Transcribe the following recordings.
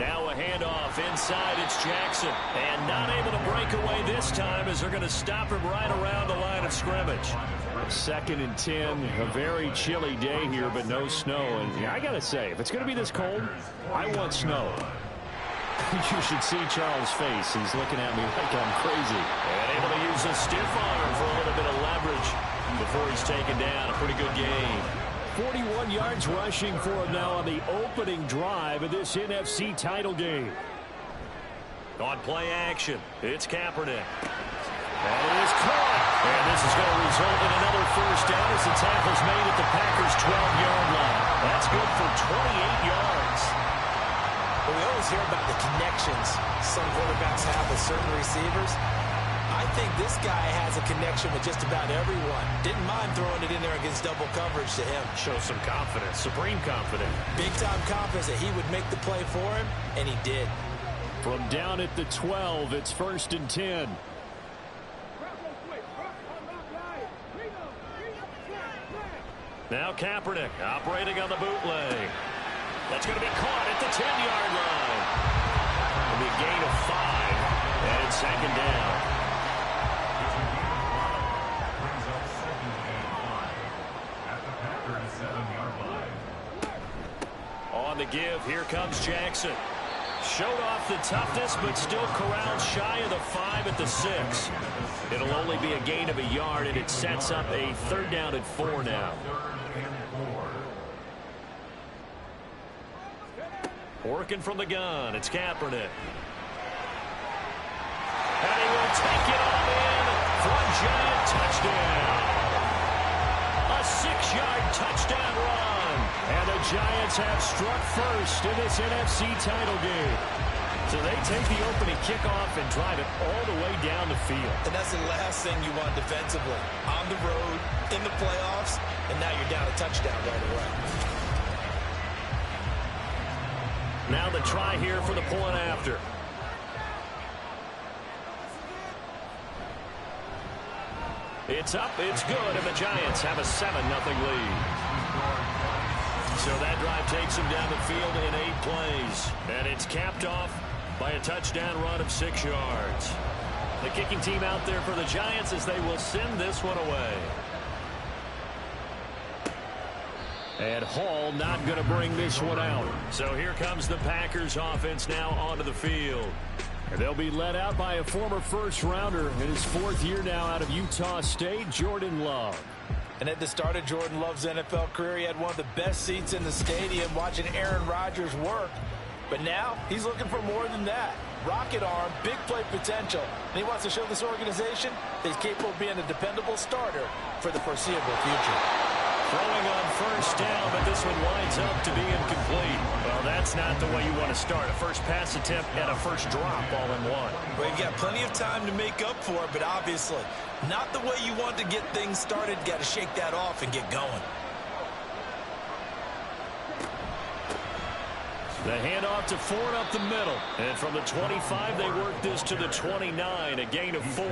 Now a handoff inside. It's Jackson. And not able to break away this time as they're going to stop him right around the line of scrimmage. 2nd and 10. A very chilly day here, but no snow. And I got to say, if it's going to be this cold, I want snow. You should see Charles' face. He's looking at me like I'm crazy. And able to use a stiff arm for a little bit of leverage before he's taken down. A pretty good game. 41 yards rushing for him now on the opening drive of this NFC title game. On play action, it's Kaepernick. And it is caught. And this is going to result in another first down as the tackle's made at the Packers' 12-yard line. That's good for 28 yards. Well, we always hear about the connections some quarterbacks have with certain receivers. I think this guy has a connection with just about everyone. Didn't mind throwing it in there against double coverage to him. Shows some confidence, supreme confidence. Big-time confidence that he would make the play for him, and he did. From down at the 12, it's 1st and 10. Now Kaepernick operating on the bootleg. That's going to be caught at the 10-yard line. It'll be a gain of 5, and it's 2nd down. On the give, here comes Jackson. Showed off the toughness, but still corralled shy of the 5 at the 6. It'll only be a gain of a yard, and it sets up a 3rd down and 4 now. Working from the gun, it's Kaepernick. And he will take it on in for a Giant touchdown. A 6-yard touchdown run. And the Giants have struck first in this NFC title game. So they take the opening kickoff and drive it all the way down the field. And that's the last thing you want defensively. On the road, in the playoffs, and now you're down a touchdown right away. Now the try here for the point after. It's up, it's good, and the Giants have a 7-0 lead. So that drive takes them down the field in 8 plays. And it's capped off by a touchdown run of 6 yards. The kicking team out there for the Giants as they will send this one away. And Hall not going to bring this one out. So here comes the Packers offense now onto the field. And they'll be led out by a former first-rounder in his 4th year now out of Utah State, Jordan Love. And at the start of Jordan Love's NFL career, he had one of the best seats in the stadium watching Aaron Rodgers work. But now he's looking for more than that. Rocket arm, big play potential. And he wants to show this organization that he's capable of being a dependable starter for the foreseeable future. Throwing on first down, but this one winds up to be incomplete. Well, that's not the way you want to start. A first pass attempt and a first drop all in one. Well, you've got plenty of time to make up for it, but obviously not the way you want to get things started. Got to shake that off and get going. The handoff to Ford up the middle. And from the 25, they work this to the 29, a gain of 4.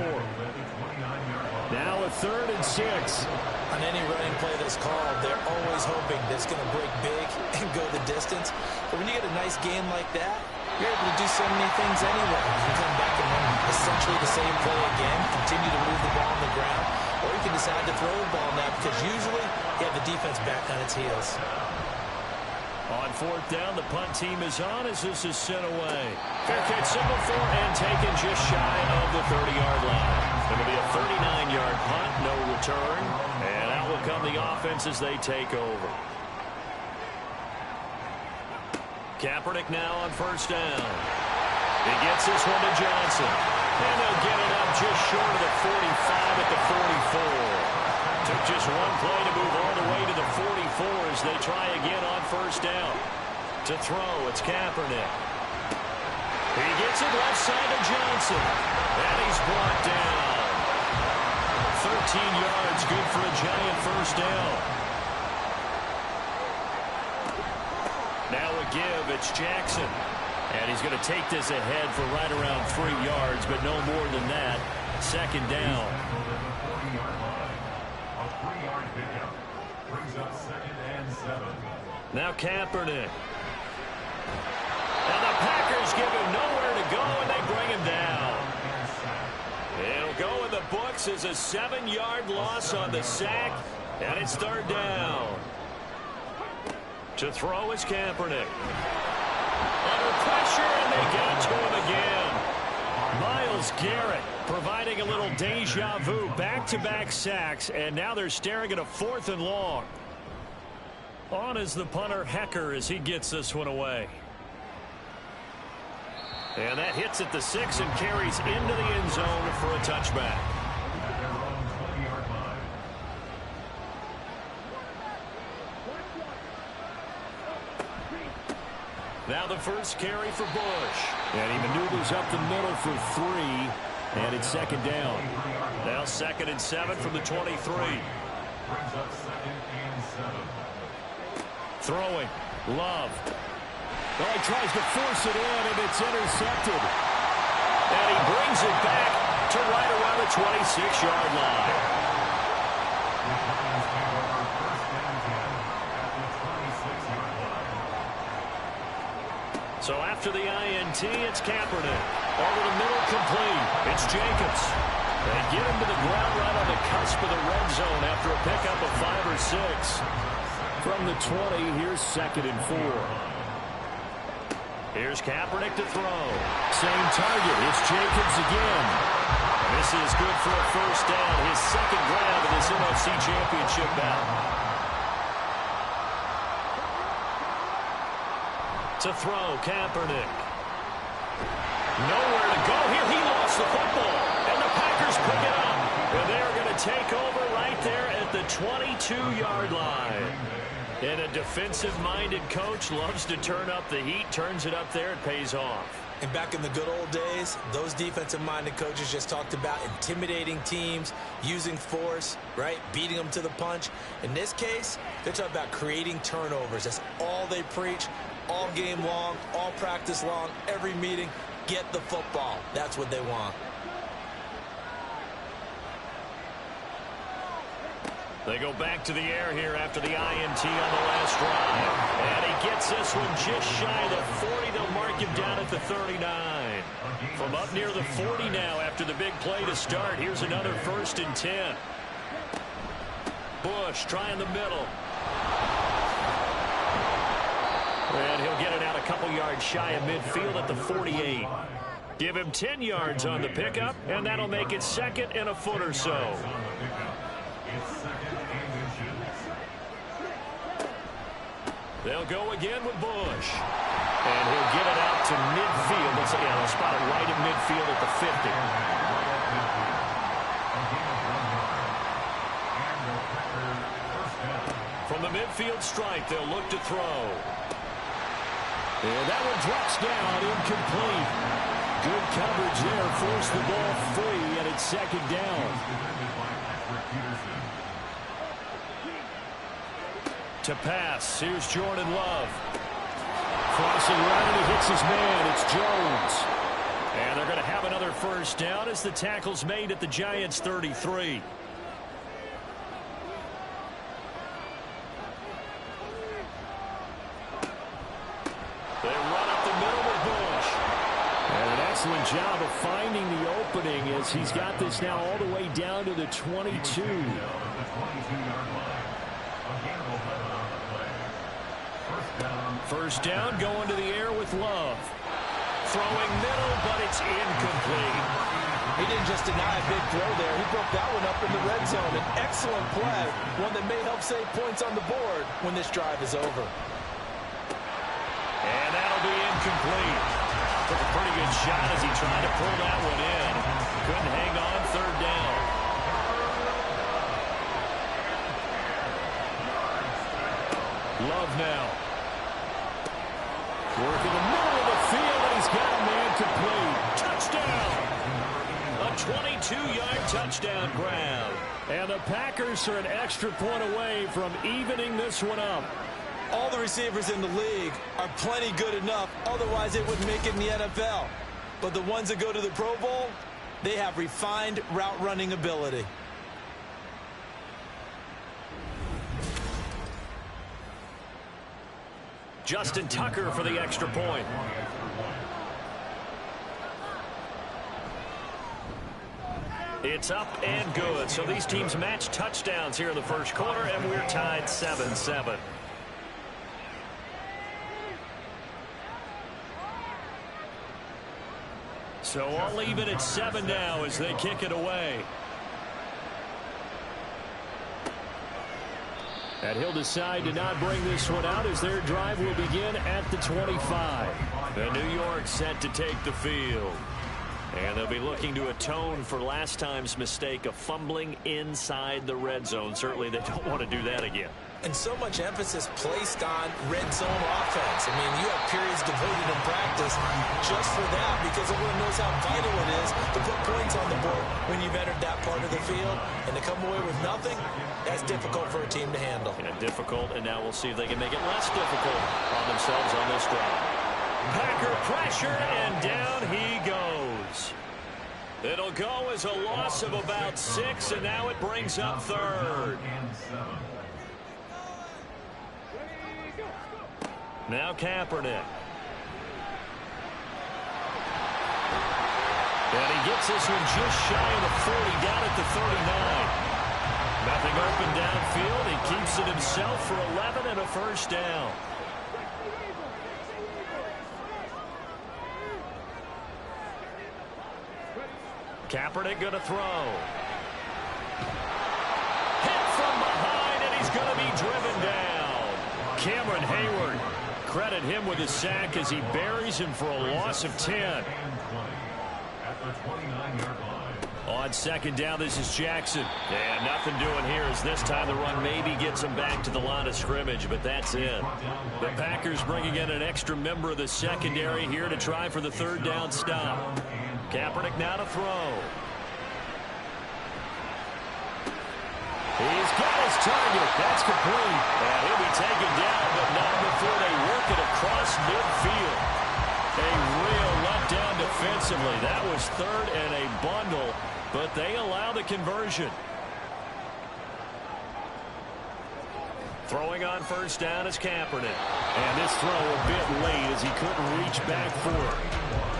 Now a 3rd and 6. On any running play that's called, they're always hoping that it's going to break big and go the distance. But when you get a nice game like that, you're able to do so many things anyway. You can come back and run essentially the same play again, continue to move the ball on the ground, or you can decide to throw the ball now because usually you have the defense back on its heels. On 4th down, the punt team is on as this is sent away. Fair catch signal for and taken just shy of the 30-yard line. It'll be a 39-yard punt, no return. And out will come the offense as they take over. Kaepernick now on first down. He gets this one to Johnson. And they'll get it up just short of the 45 at the 44. Took just one play to move all the way to the 44 as they try again on first down. To throw, it's Kaepernick. He gets it left side to Johnson. And he's brought down. 13 yards, good for a Giant first down. Now a give, it's Jackson. And he's going to take this ahead for right around 3 yards, but no more than that. 2nd down. Now Kaepernick. And the Packers give him nowhere to go, and they bring him down. It'll go in the books as a 7-yard loss on the sack, and it's third down. To throw is Kaepernick. Under pressure, and they get it to him again. Myles Garrett providing a little deja vu. Back-to-back sacks, and now they're staring at a 4th and long. On is the punter, Hecker, as he gets this one away. And that hits at the 6 and carries into the end zone for a touchback. Now the first carry for Bush. And he maneuvers up the middle for 3, and it's second down. Now 2nd and 7 from the 23. Throwing. Love. Well, he tries to force it in, and it's intercepted. And he brings it back to right around the 26-yard line. So after the INT, it's Kaepernick. Over the middle, complete. It's Jacobs. They get him to the ground right on the cusp of the red zone after a pickup of 5 or 6. From the 20, here's 2nd and 4. Here's Kaepernick to throw. Same target. It's Jacobs again. And this is good for a first down. His second grab in this NFC Championship bout. To throw, Kaepernick. Nowhere to go here. He lost the football. And the Packers pick it up. And they're going to take over right there at the 22-yard line. And a defensive-minded coach loves to turn up the heat, turns it up there, it pays off. And back in the good old days, those defensive-minded coaches just talked about intimidating teams, using force, right, beating them to the punch. In this case, they're talking about creating turnovers. That's all they preach, all game long, all practice long, every meeting. Get the football. That's what they want. They go back to the air here after the INT on the last drive. And he gets this one just shy of the 40. They'll mark him down at the 39. From up near the 40 now after the big play to start. Here's another 1st and 10. Bush trying the middle. And he'll get it out a couple yards shy of midfield at the 48. Give him 10 yards on the pickup, and that'll make it 2nd and a foot or so. They'll go again with Bush. And he'll get it out to midfield. They'll spot it right at midfield at the 50. From the midfield stripe, they'll look to throw. And that one drops down, incomplete. Good coverage there, forced the ball free, and it's 2nd down. To pass, here's Jordan Love. Crossing right, and he hits his man. It's Jones. And they're going to have another first down as the tackle's made at the Giants' 33. They run up the middle with Bush. And an excellent job of finding the opening as he's got this now all the way down to the 22. First down, going to the air with Love. Throwing middle, but it's incomplete. He didn't just deny a big throw there. He broke that one up in the red zone. An excellent play, one that may help save points on the board when this drive is over. And that'll be incomplete. Took a pretty good shot as he tried to pull that one in. Couldn't hang on, 3rd down. Love now. Working the middle of the field, and he's got a man complete. Touchdown! A 22-yard touchdown grab. And the Packers are an extra point away from evening this one up. All the receivers in the league are plenty good enough, otherwise they wouldn't make it in the NFL. But the ones that go to the Pro Bowl, they have refined route running ability. Justin Tucker for the extra point. It's up and good. So these teams match touchdowns here in the first quarter, and we're tied 7-7. So I'll leave it at 7 now as they kick it away. And he'll decide to not bring this one out as their drive will begin at the 25. The New York set to take the field. And they'll be looking to atone for last time's mistake of fumbling inside the red zone. Certainly they don't want to do that again. And so much emphasis placed on red zone offense. I mean, you have periods devoted in practice just for that because everyone knows how vital it is to put points on the board when you've entered that part of the field. And to come away with nothing, that's difficult for a team to handle. Yeah, difficult, and now we'll see if they can make it less difficult on themselves on this drive. Packer pressure, and down he goes. It'll go as a loss of about 6, and now it brings up third. Now Kaepernick. And he gets this one just shy of the 40, down at the 39. Nothing open downfield. He keeps it himself for 11 and a first down. Kaepernick going to throw. Hit from behind, and he's going to be driven down. Cameron Hayward, credit him with his sack as he buries him for a loss of 10. On second down, this is Jackson. And nothing doing here as this time the run maybe gets him back to the line of scrimmage, but that's it. The Packers bringing in an extra member of the secondary here to try for the third down stop. Kaepernick now to throw. He's got his target. That's complete. And he'll be taken down, but not before they work it across midfield. A real letdown defensively. That was third and a bundle, but they allow the conversion. Throwing on first down is Kaepernick. And this throw a bit late as he couldn't reach back for it.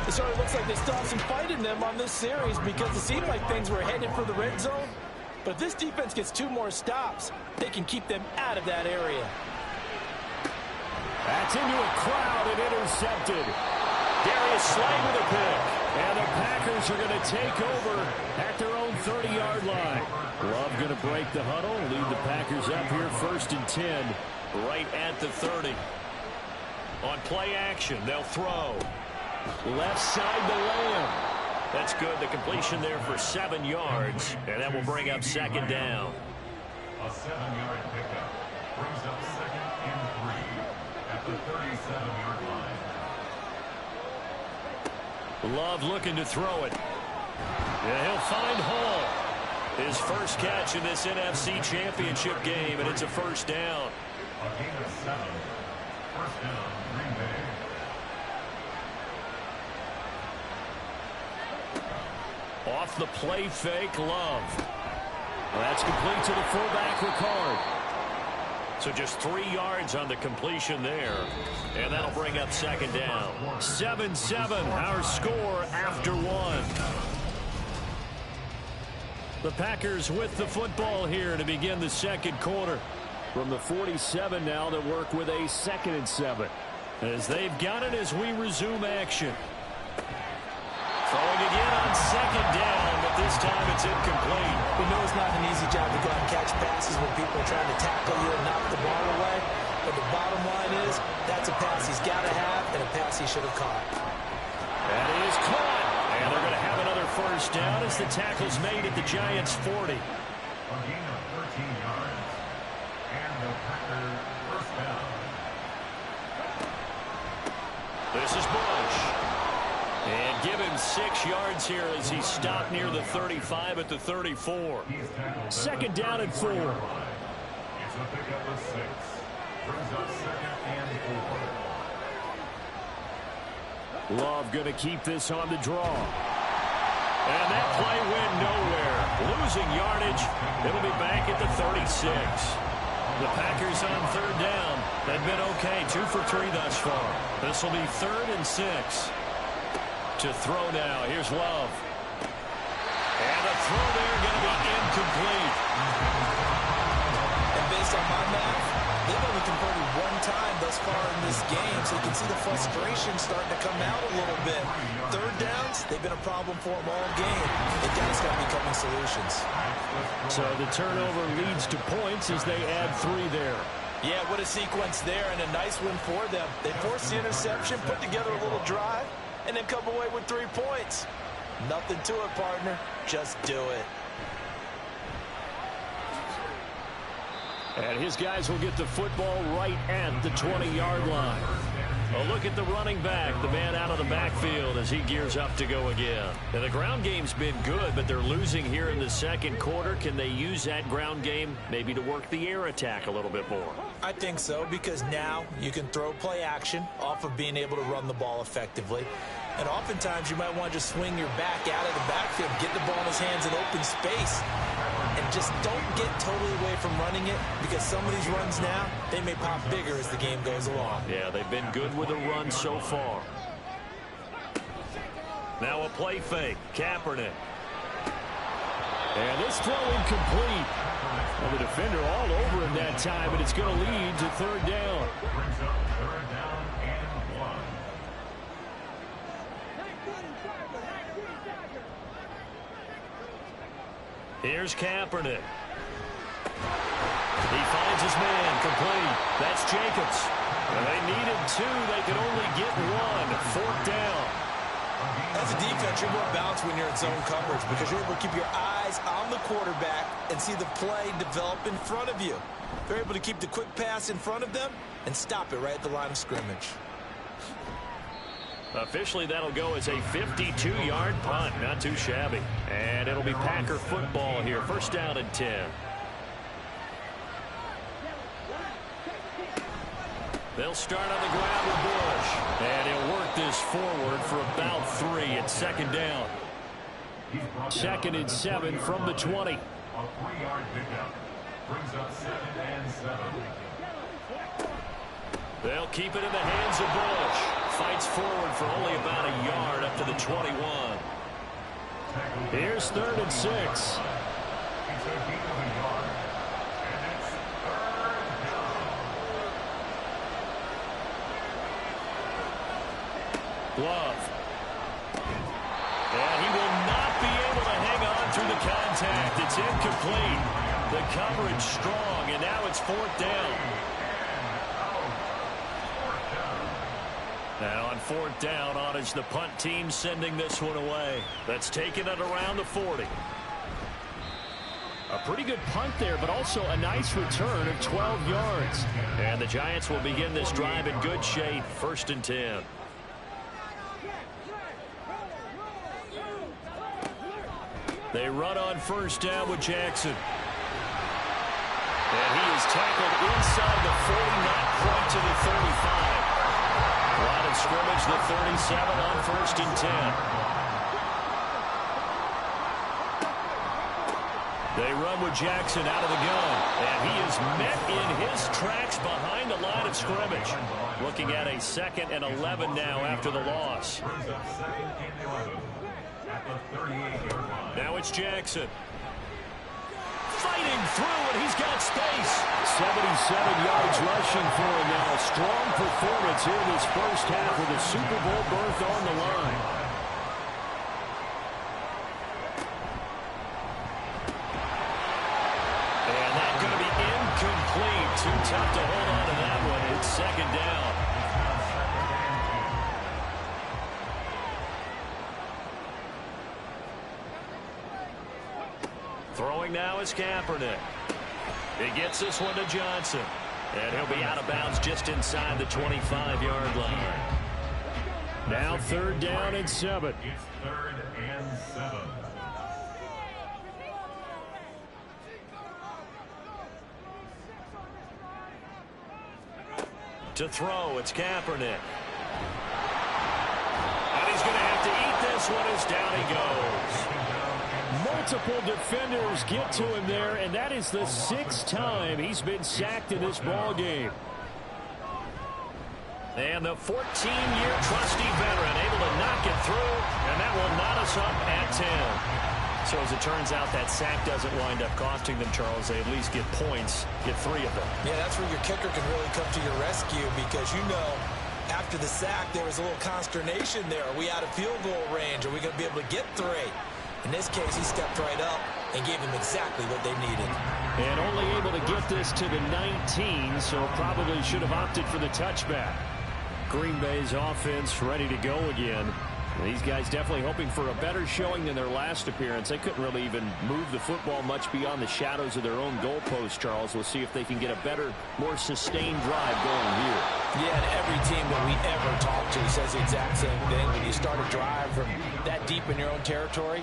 It sort of looks like they still have some fight in them on this series because it seemed like things were headed for the red zone. But if this defense gets 2 more stops, they can keep them out of that area. That's into a crowd and intercepted. Darius Slay with a pick. And the Packers are going to take over at their own 30-yard line. Love going to break the huddle, lead the Packers up here first and 10. Right at the 30. On play action, they'll throw. Left side to Lamb. That's good. The completion there for 7 yards. And that will bring up second down. A 7-yard pickup brings up second and 3 at the 37-yard line. Love looking to throw it. And he'll find Hall. His first catch in this NFC Championship game, and it's a first down. A gain of 7. First down, Green Bay. Off the play fake, Love. That's complete to the fullback, Ricard. So just 3 yards on the completion there. And that'll bring up second down. 7-7, our score after 1. The Packers with the football here to begin the second quarter. From the 47 now, they work with a 2nd and 7. As they've got it as we resume action. Throwing again on second down, but this time it's incomplete. We know it's not an easy job to go out and catch passes when people are trying to tackle you and knock the ball away. But the bottom line is, that's a pass he's got to have and a pass he should have caught. That is caught. And they're going to have another first down as the tackle's made at the Giants' 40. A gain of 13 yards. And the Packers first down. This is Bush. And give him 6 yards here as he stopped near the 35 at the 34. Second down and 4. It's a pickup of 6. Brings up second and 4. Love going to keep this on the draw. And that play went nowhere. Losing yardage. It'll be back at the 36. The Packers on third down. They've been okay. 2 for 3 thus far. This will be 3rd and 6. To throw now. Here's Love. And a throw there going to be incomplete. And based on my math, they've only converted one time thus far in this game, so you can see the frustration starting to come out a little bit. Third downs, they've been a problem for them all game. They got to start becoming solutions. So the turnover leads to points as they add 3 there. Yeah, what a sequence there, and a nice win for them. They forced the interception, put together a little drive, and then come away with 3 points. Nothing to it, partner. Just do it. And his guys will get the football right at the 20-yard line. A look at the running back, the man out of the backfield as he gears up to go again. And the ground game's been good, but they're losing here in the second quarter. Can they use that ground game maybe to work the air attack a little bit more? I think so, because now you can throw play action off of being able to run the ball effectively. And oftentimes you might want to just swing your back out of the backfield, get the ball in his hands in open space, and just don't get totally away from running it, because some of these runs now, they may pop bigger as the game goes along. Yeah, they've been good with a run so far. Now a play fake. Kaepernick. And this throw incomplete. Well, the defender all over him that time, but it's going to lead to third down. Brings up third down and 1. Here's Kaepernick. He finds his man, complete. That's Jacobs. And they needed 2. They could only get 1. Fourth down. As a defense, you're more balanced when you're in zone coverage because you're able to keep your eyes on the quarterback and see the play develop in front of you. They're able to keep the quick pass in front of them and stop it right at the line of scrimmage. Officially, that'll go as a 52-yard punt. Not too shabby. And it'll be Packer football here. First down and 10. They'll start on the ground with Bush. And he'll work this forward for about 3. It's second down. Second and 7 from the 20. A 3-yard pickup. Brings up 2nd and 7. They'll keep it in the hands of Bush. Fights forward for only about a yard up to the 21. Here's 3rd and 6. He's a gain of a yard. And it's 3rd down. Love. And he will not be able to hang on through the contact. It's incomplete. The coverage strong, and now it's 4th down. Now on 4th down, on is the punt team sending this one away. That's taking it around the 40. A pretty good punt there, but also a nice return of 12 yards. And the Giants will begin this drive in good shape. 1st and 10. They run on 1st down with Jackson. And he is tackled inside the 40, not quite to the 35. Line of scrimmage, the 37 on 1st and 10. They run with Jackson out of the gun. And he is met in his tracks behind the line of scrimmage. Looking at a 2nd and 11 now after the loss. Brings up 2nd and 11 at the 38-yard line. Now it's Jackson. Fighting through, and he's got space. 77 yards rushing for him now. Strong performance here in this first half with a Super Bowl berth on the line. And that's going to be incomplete. Too tough to hold on to that one. It's 2nd down. Throwing now is Kaepernick. He gets this one to Johnson. And he'll be out of bounds just inside the 25-yard line. Now 3rd down and 7. It's 3rd and 7. To throw, it's Kaepernick. And he's going to have to eat this one as down he goes. Multiple defenders get to him there, and that is the 6th time he's been sacked in this ball game. And the 14-year trusty veteran able to knock it through, and that will knot us up at 10. So as it turns out, that sack doesn't wind up costing them, Charles. They at least get points, get 3 of them. Yeah, that's where your kicker can really come to your rescue because, after the sack, there was a little consternation there. Are we out of field goal range? Are we going to be able to get 3? In this case, he stepped right up and gave them exactly what they needed. And only able to get this to the 19, so probably should have opted for the touchback. Green Bay's offense ready to go again. These guys definitely hoping for a better showing than their last appearance. They couldn't really even move the football much beyond the shadows of their own goalpost, Charles. We'll see if they can get a better, more sustained drive going here. Yeah, and every team that we ever talk to says the exact same thing. When you start a drive from that deep in your own territory,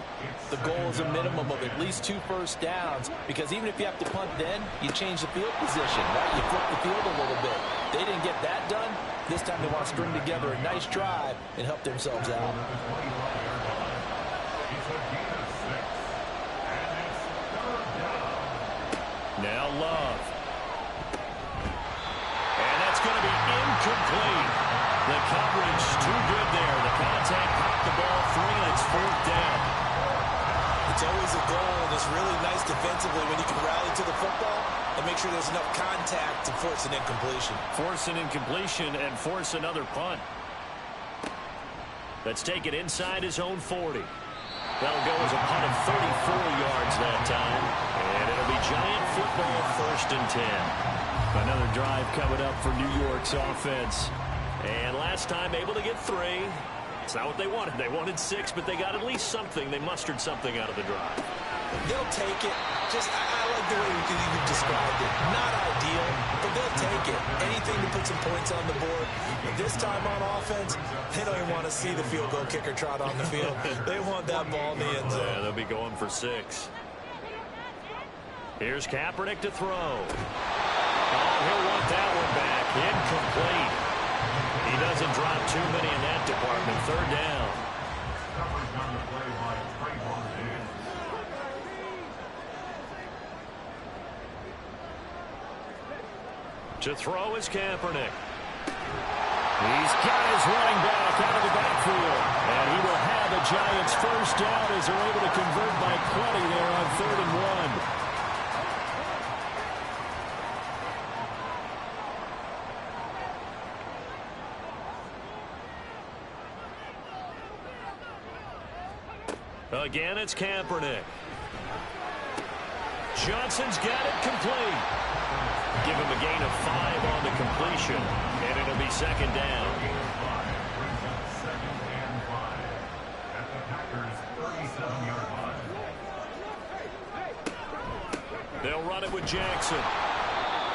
the goal is a minimum of at least 2 first downs, because even if you have to punt then, you change the field position, right? You flip the field a little bit. They didn't get that done. This time they want to string together a nice drive and help themselves out. Now Love. And that's going to be incomplete. The coverage too good there. The contact popped the ball free, and it's 4th down. It's always a goal, and it's really nice defensively when you can rally to the football and make sure there's enough contact to force an incompletion. Force an incompletion and force another punt. Let's take it inside his own 40. That'll go as a punt of 34 yards that time. And it'll be Giant football, 1st and 10. Another drive coming up for New York's offense. And last time able to get 3. It's not what they wanted. They wanted 6, but they got at least something. They mustered something out of the drive. They'll take it. I like the way you described it. Not ideal, but they'll take it. Anything to put some points on the board. But this time on offense, they don't even want to see the field goal kicker trot on the field. They want that ball in the end zone. Yeah, they'll be going for 6. Here's Kaepernick to throw. Oh, he'll want that one back. Incomplete. He doesn't drop too many in that department. 3rd down. To throw is Kaepernick. He's got his running back out of the backfield. And he will have a Giants 1st down as they're able to convert by plenty there on 3rd and 1. Again, it's Kaepernick. Johnson's got it complete. Give him a gain of 5 on the completion, and it'll be 2nd down. They'll run it with Jackson.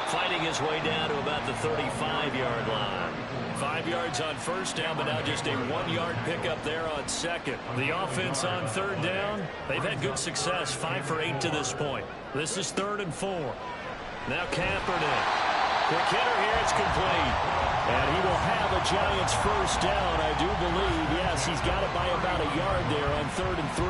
Fighting his way down to about the 35-yard line. 5 yards on 1st down, but now just a 1-yard pickup there on 2nd. The offense on 3rd down, they've had good success, 5 for 8 to this point. This is 3rd and 4. Now Kaepernick. Quick hitter here, it's complete. And he will have a Giants 1st down, I do believe. Yes, he's got it by about a yard there on 3rd and 3.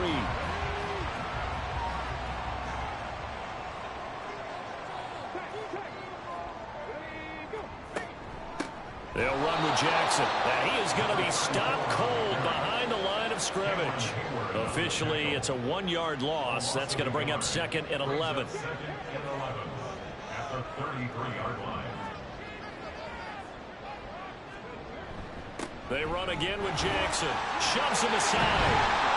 They'll run with Jackson. And he is going to be stopped cold behind the line of scrimmage. Officially, it's a 1-yard loss. That's going to bring up 2nd and 11. At the 33-yard line. They run again with Jackson. Shoves him aside.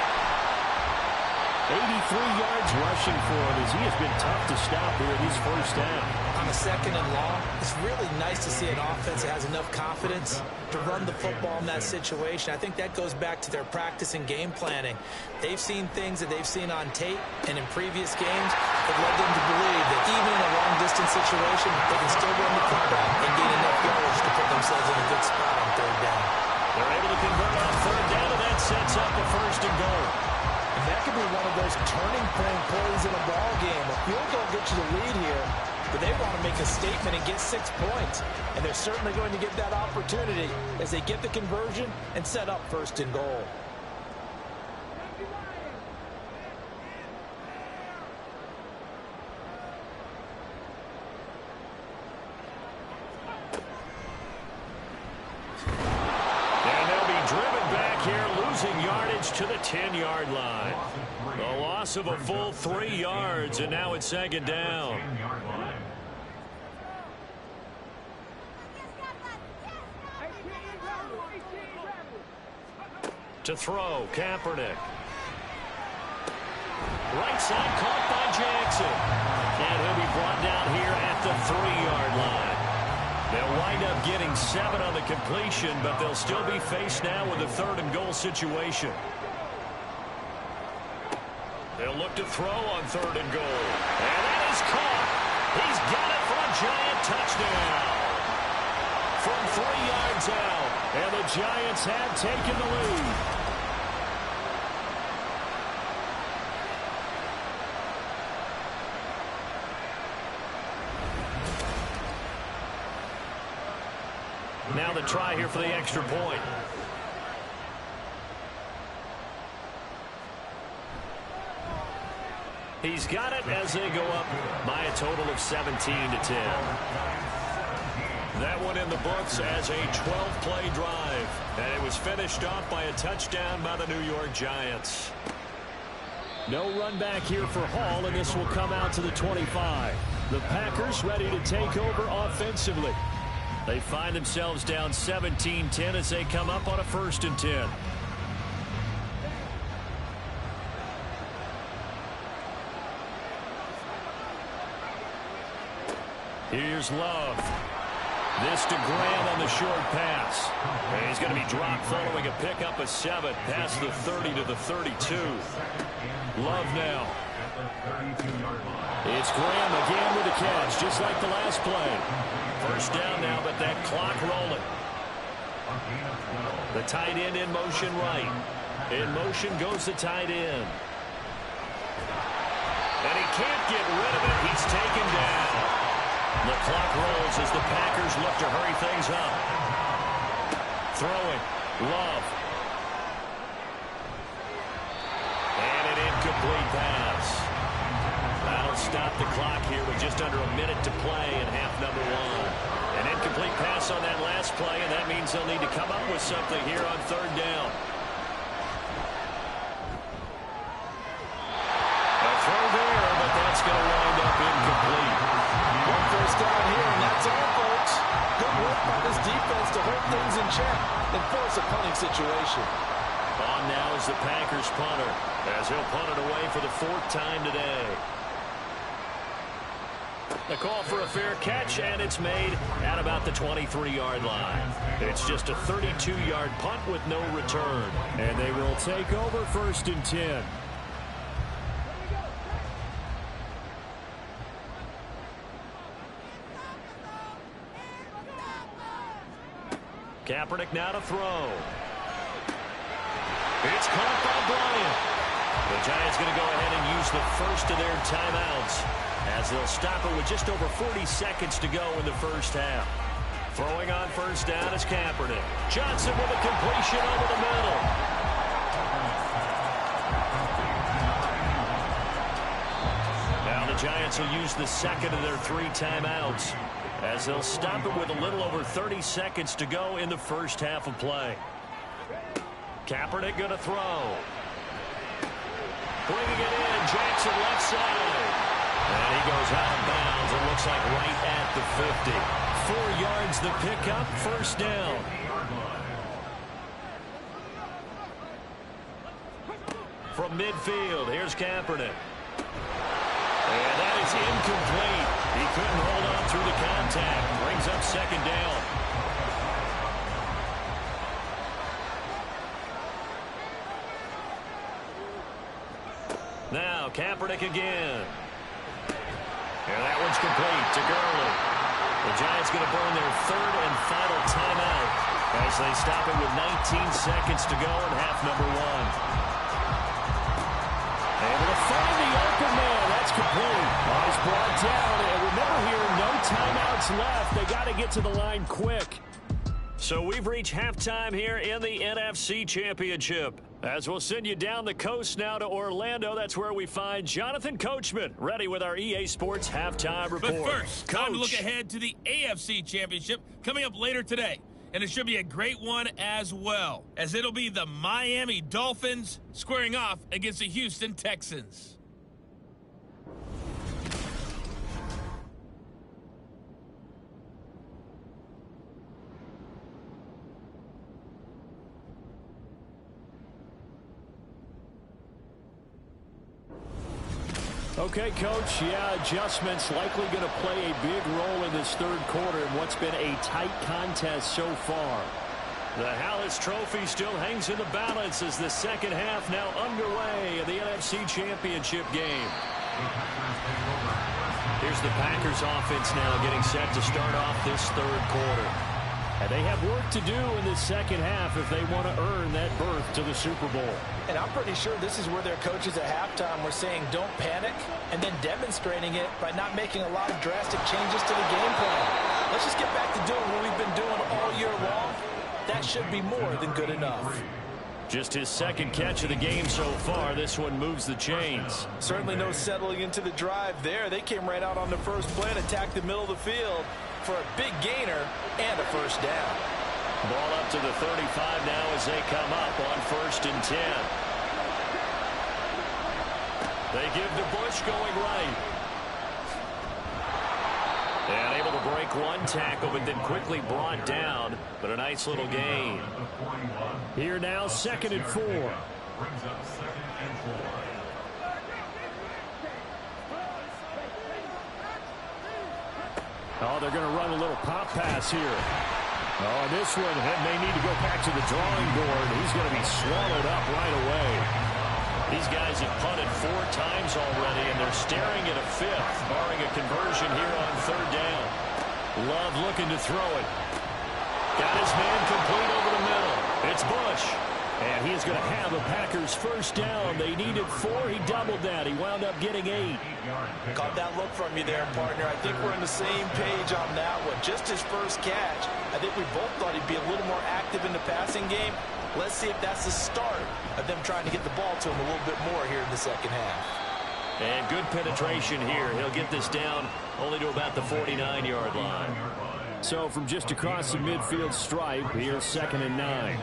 83 yards rushing for him as he has been tough to stop here these 1st down. On a 2nd and long, it's really nice to see an offense that has enough confidence to run the football in that situation. I think that goes back to their practice and game planning. They've seen things that they've seen on tape and in previous games that led them to believe that even in a long-distance situation, they can still run the football and gain enough yards to put themselves in a good spot on 3rd down. They're able to convert on 3rd down, and that sets up a 1st and goal. And that could be one of those turning point plays in a ball game. A field goal gets you the lead here, but they want to make a statement and get 6 points. And they're certainly going to get that opportunity as they get the conversion and set up 1st and goal. yards to the 10-yard line. A loss of a full 3 yards, and now it's second down. To throw, Kaepernick. Right side caught by Jackson. And he'll be brought down here at the 3-yard line. They'll wind up getting 7 on the completion, but they'll still be faced now with a 3rd and goal situation. They'll look to throw on 3rd and goal. And that is caught. He's got it for a giant touchdown. From 3 yards out. And the Giants have taken the lead. Now the try here for the extra point. He's got it as they go up by a total of 17-10. That one in the books as a 12-play drive. And it was finished off by a touchdown by the New York Giants. No run back here for Hall, and this will come out to the 25. The Packers ready to take over offensively. They find themselves down 17-10 as they come up on a 1st and 10. Here's Love. This to Graham on the short pass. And he's going to be dropped following a pickup of 7 past the 30 to the 32. Love now. It's Graham again with a catch, just like the last play. 1st down now, but that clock rolling. The tight end in motion right. In motion goes the tight end. And he can't get rid of it. He's taken down. The clock rolls as the Packers look to hurry things up. Throwing. Love. And an incomplete pass. That'll stop the clock here with just under a minute to play in half number 1. An incomplete pass on that last play, and that means they'll need to come up with something here on 3rd down. A throw there, but that's going to wind up incomplete. One 1st down here, and that's all, folks. Good work by this defense to hold things in check and force a punting situation. On now is the Packers punter, as he'll punt it away for the 4th time today. The call for a fair catch, and it's made at about the 23-yard line. It's just a 32-yard punt with no return. And they will take over 1st and 10. Kaepernick now to throw. It's caught by Bryant. The Giants going to go ahead and use the 1st of their timeouts as they'll stop it with just over 40 seconds to go in the 1st half. Throwing on 1st down is Kaepernick. Johnson with a completion over the middle. Now the Giants will use the 2nd of their 3 timeouts as they'll stop it with a little over 30 seconds to go in the 1st half of play. Kaepernick going to throw. Bringing it in, Jackson left side. And he goes out of bounds. It looks like right at the 50. 4 yards the pickup, 1st down. From midfield, here's Kaepernick. And that is incomplete. He couldn't hold on through the contact. Brings up 2nd down. Now Kaepernick again. And that one's complete to Gurley. The Giants going to burn their 3rd and final timeout as they stop it with 19 seconds to go in half number 1. Able to find the open man. That's complete. He's brought down. And remember here, no timeouts left. They got to get to the line quick. So we've reached halftime here in the NFC Championship. As we'll send you down the coast now to Orlando, that's where we find Jonathan Coachman, ready with our EA Sports Halftime Report. But first, time to look ahead to the AFC Championship coming up later today. and it should be a great one as well, as it'll be the Miami Dolphins squaring off against the Houston Texans. Okay, Coach, yeah, adjustments likely going to play a big role in this third quarter in what's been a tight contest so far. The Hallis Trophy still hangs in the balance as the second half now underway in the NFC Championship game. Here's the Packers offense now getting set to start off this third quarter. And they have work to do in the second half if they want to earn that berth to the Super Bowl. And I'm pretty sure this is where their coaches at halftime were saying don't panic, and then demonstrating it by not making a lot of drastic changes to the game plan. Let's just get back to doing what we've been doing all year long. That should be more than good enough. Just his second catch of the game so far. This one moves the chains. Certainly no settling into the drive there. They came right out on the first play and attacked the middle of the field for a big gainer and a first down. Ball up to the 35 now as they come up on 1st and 10. They give to Bush going right. And able to break one tackle, but then quickly brought down. But a nice little gain. Here now, 2nd and 4. Brings up 2nd and 4. Oh, they're going to run a little pop pass here. Oh, this one may need to go back to the drawing board. He's going to be swallowed up right away. These guys have punted 4 times already, and they're staring at a 5th, barring a conversion here on 3rd down. Love looking to throw it. Got his man complete over the middle. It's Bush. And he is going to have a Packers first down. They needed 4. He doubled that. He wound up getting 8. Caught that look from you there, partner. I think we're on the same page on that one. Just his first catch. I think we both thought he'd be a little more active in the passing game. Let's see if that's the start of them trying to get the ball to him a little bit more here in the second half. And good penetration here. He'll get this down only to about the 49-yard line. So from just across the midfield stripe, here's 2nd and 9.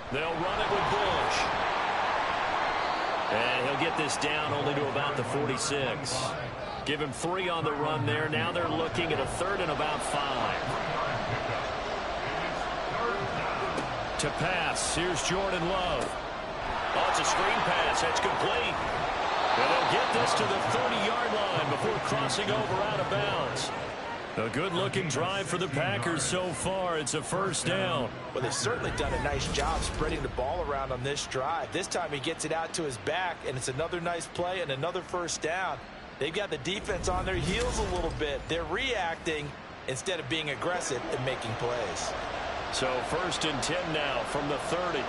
They'll run it with Bush. And he'll get this down only to about the 46. Give him 3 on the run there. Now they're looking at a 3rd and about 5. To pass, here's Jordan Love. Oh, it's a screen pass. That's complete. And they'll get this to the 30-yard line before crossing over out of bounds. A good-looking drive for the Packers so far. It's a first down. Well, they've certainly done a nice job spreading the ball around on this drive. This time he gets it out to his back, and it's another nice play and another first down. They've got the defense on their heels a little bit. They're reacting instead of being aggressive and making plays. So 1st and 10 now from the 30.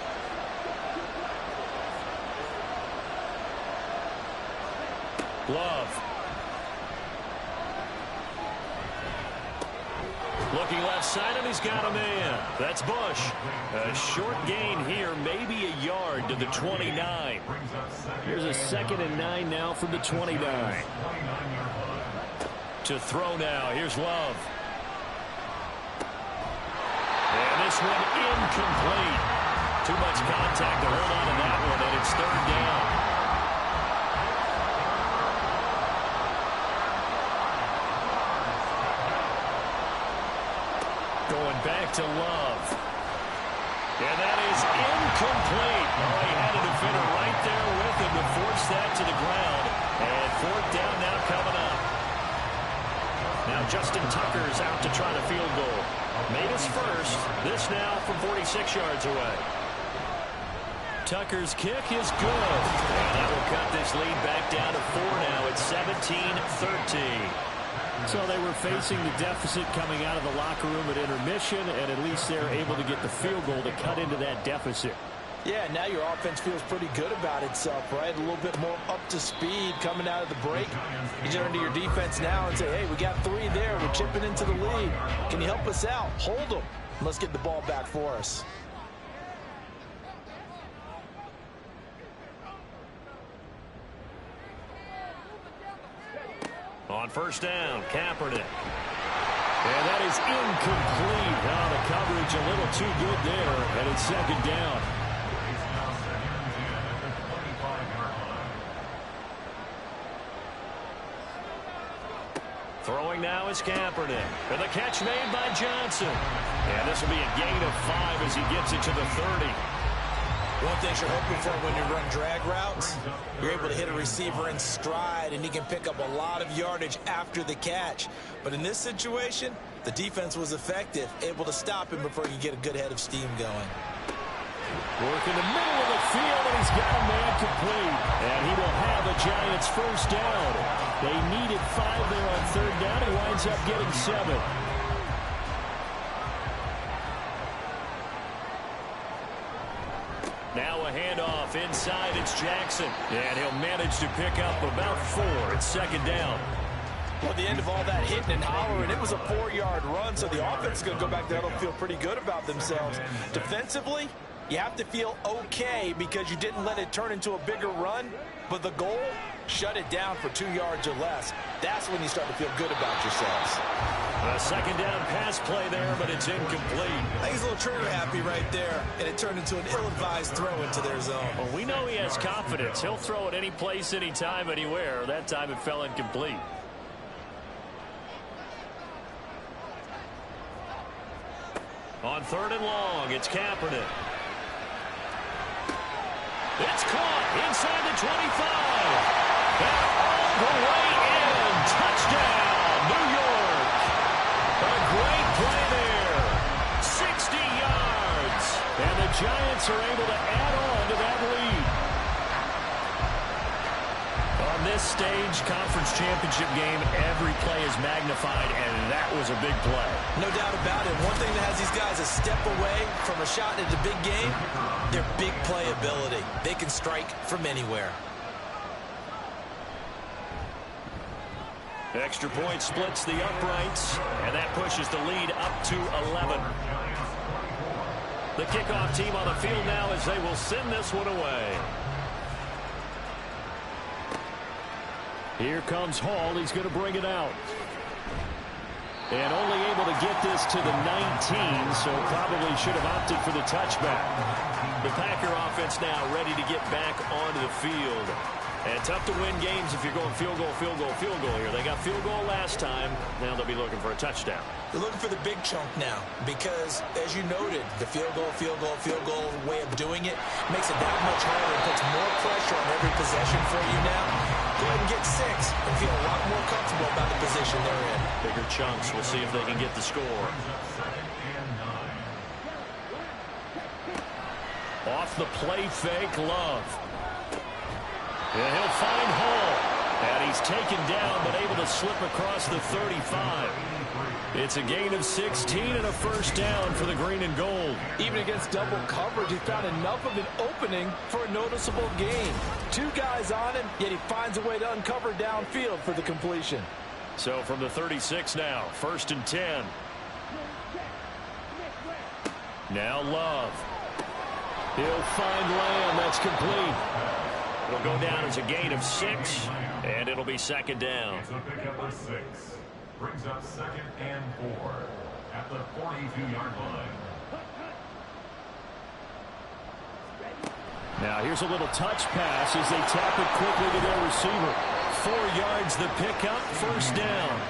Love. Looking left side, and he's got a man. That's Bush. A short gain here, maybe a yard to the 29. Here's a 2nd and 9 now from the 29. To throw now, here's Love. And this one incomplete. Too much contact to hold on to that one, and it's 3rd down. Going back to Love. And that is incomplete. Oh, he had a defender right there with him to force that to the ground. And 4th down now coming up. Now Justin Tucker's out to try the field goal. Made his first. This now from 46 yards away. Tucker's kick is good. And that will cut this lead back down to 4 now. It's 17-13. So they were facing the deficit coming out of the locker room at intermission, and at least they're able to get the field goal to cut into that deficit. Yeah, now your offense feels pretty good about itself, right? A little bit more up to speed coming out of the break. You turn to your defense now and say, hey, we got 3 there. We're chipping into the lead. Can you help us out? Hold them. Let's get the ball back for us. On 1st down, Kaepernick. And that is incomplete. Now the coverage a little too good there, and it's second down. It's now second and 10 at the 25-yard line. Throwing now is Kaepernick. And the catch made by Johnson. And this will be a gain of 5 as he gets it to the 30. One thing you're hoping for when you run drag routes, you're able to hit a receiver in stride, and he can pick up a lot of yardage after the catch. But in this situation, the defense was effective, able to stop him before he could get a good head of steam going. Work in the middle of the field, and he's got a man complete. And he will have a Giants first down. They needed 5 there on third down. He winds up getting 7. Now a handoff inside. It's Jackson. And he'll manage to pick up about 4. It's second down. Well, at the end of all that hitting and hollering, it was a 4-yard run, so the offense is going to go back there and feel pretty good about themselves. Defensively, you have to feel okay because you didn't let it turn into a bigger run, but the goal, shut it down for 2 yards or less. That's when you start to feel good about yourselves. A second down pass play there, but it's incomplete. I think he's a little trigger happy right there, and it turned into an ill-advised throw into their zone. Well, we know he has confidence. He'll throw it any place, anytime, anywhere. That time it fell incomplete. On third and long, it's Kaepernick. It's caught inside the 25. And all the way in. Touchdown, New York. A great play there. 60 yards. And the Giants are able to add on to that lead. On this stage, conference championship game, every play is magnified, and that was a big play. No doubt about it. One thing that has these guys a step away from a shot at the big game, their big play ability. They can strike from anywhere. Extra point splits the uprights, and that pushes the lead up to 11. The kickoff team on the field now as they will send this one away. Here comes Hall. He's going to bring it out. And only able to get this to the 19, so probably should have opted for the touchback. The Packer offense now ready to get back onto the field. And tough to win games if you're going field goal, field goal, field goal here. They got field goal last time. Now they'll be looking for a touchdown. They're looking for the big chunk now because, as you noted, the field goal way of doing it makes it that much harder and puts more pressure on every possession for you now. Go ahead and get 6 and feel a lot more comfortable about the position they're in. Bigger chunks. We'll see if they can get the score. Off the play fake, Love. And he'll find Hall. And he's taken down, but able to slip across the 35. It's a gain of 16 and a first down for the green and gold. Even against double coverage, he found enough of an opening for a noticeable gain. 2 guys on him, yet he finds a way to uncover downfield for the completion. So from the 36 now, first and 10. Now Love. He'll find Lamb. That's complete. It'll go down as a gain of 6, and it'll be second down. It's a pickup of 6. Brings up second and 4 at the 42-yard line. Now here's a little touch pass as they tap it quickly to their receiver. 4 yards the pickup, first down.